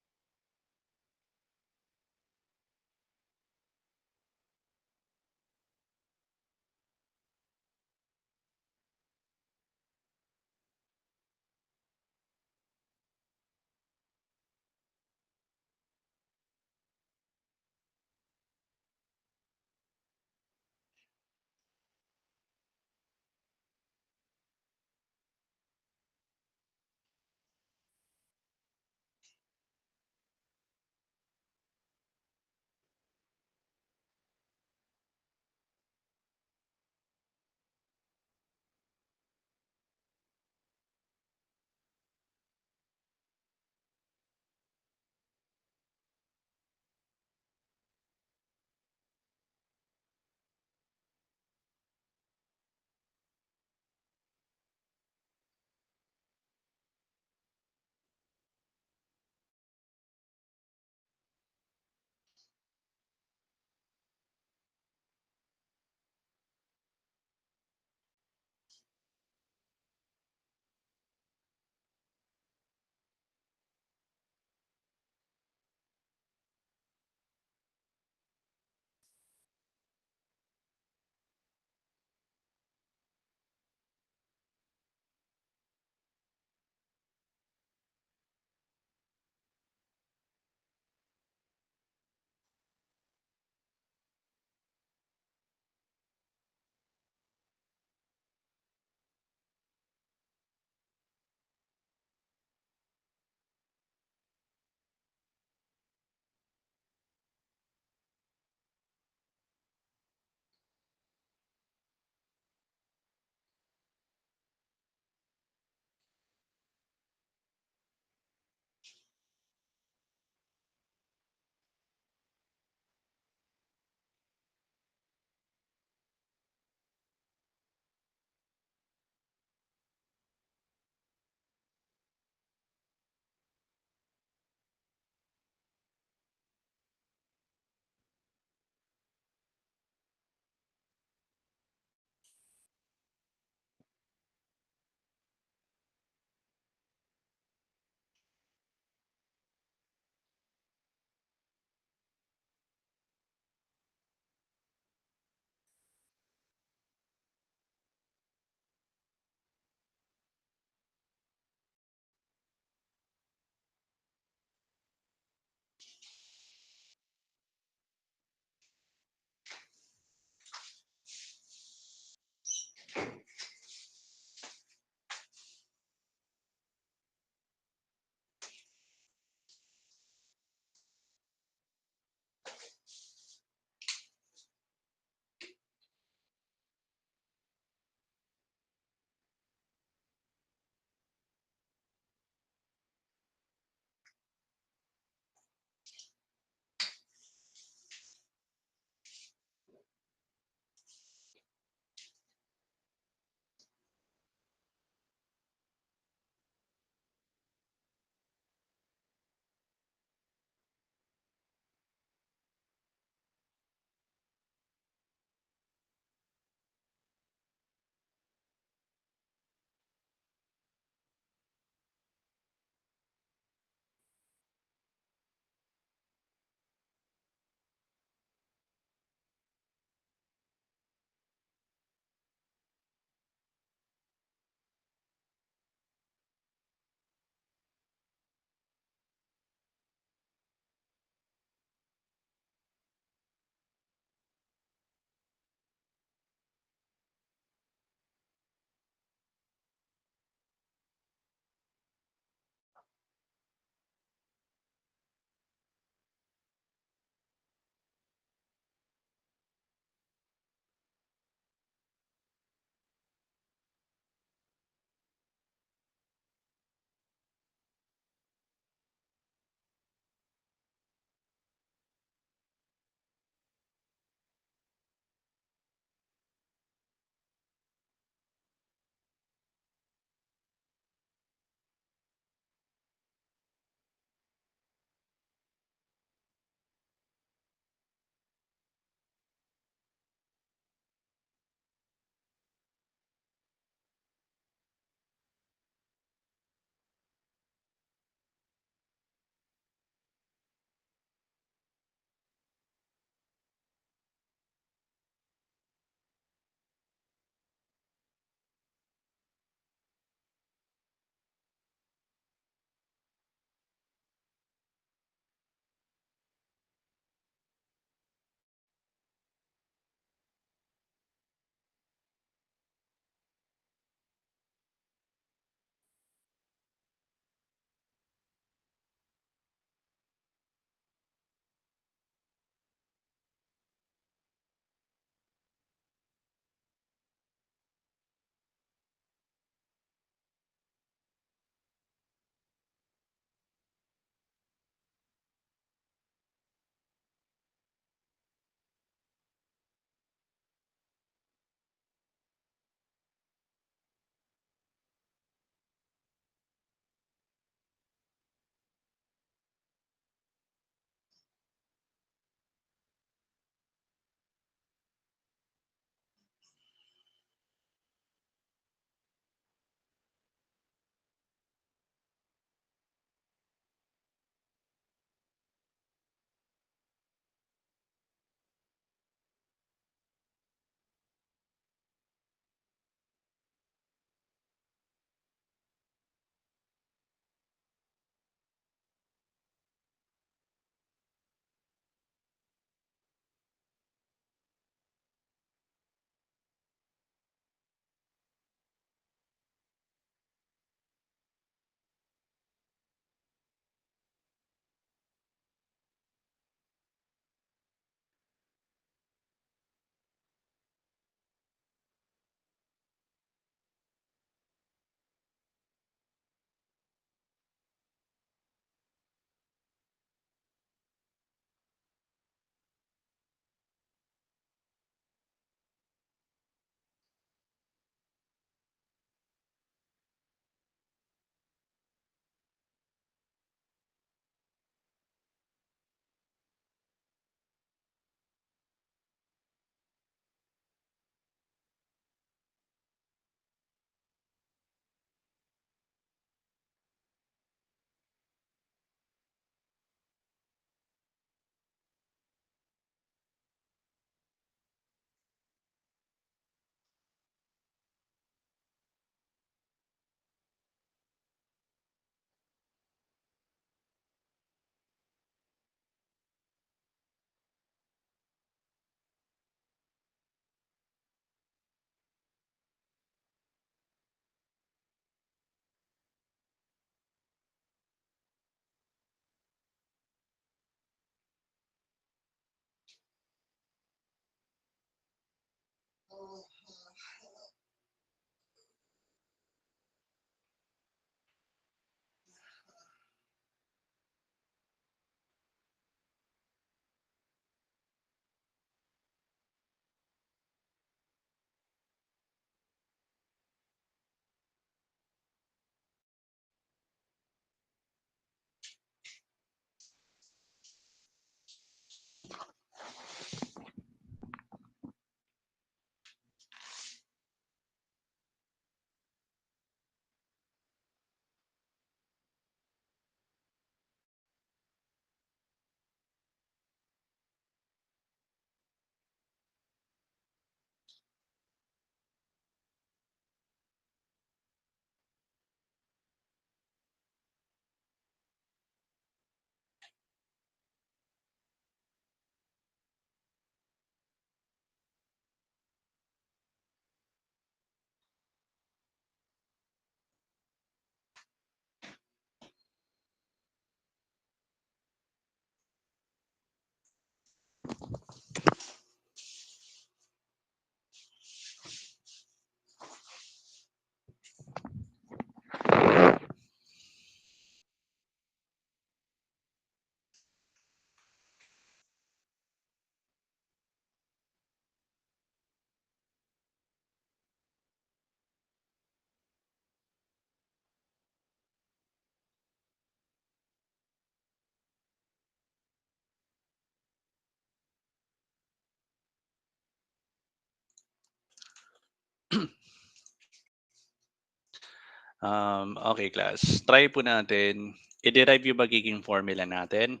Okay class, try po natin i-derive yung magiging formula natin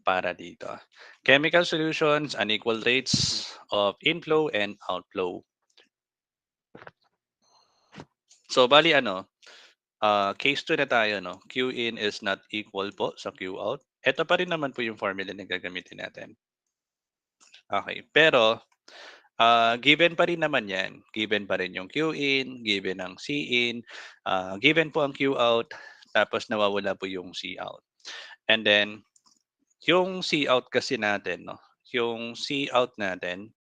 para dito. Chemical solutions, unequal rates of inflow and outflow. So bali ano, case 2 na tayo 'no, Q in is not equal po sa Q out. Eto pa rin naman po yung formula na gagamitin natin. Okay, pero, given pa rin naman 'yan. Given pa rin yung Q in, given ang C in, given po ang Q out, tapos nawawala po yung C out. And then yung C out kasi natin 'no, yung C out natin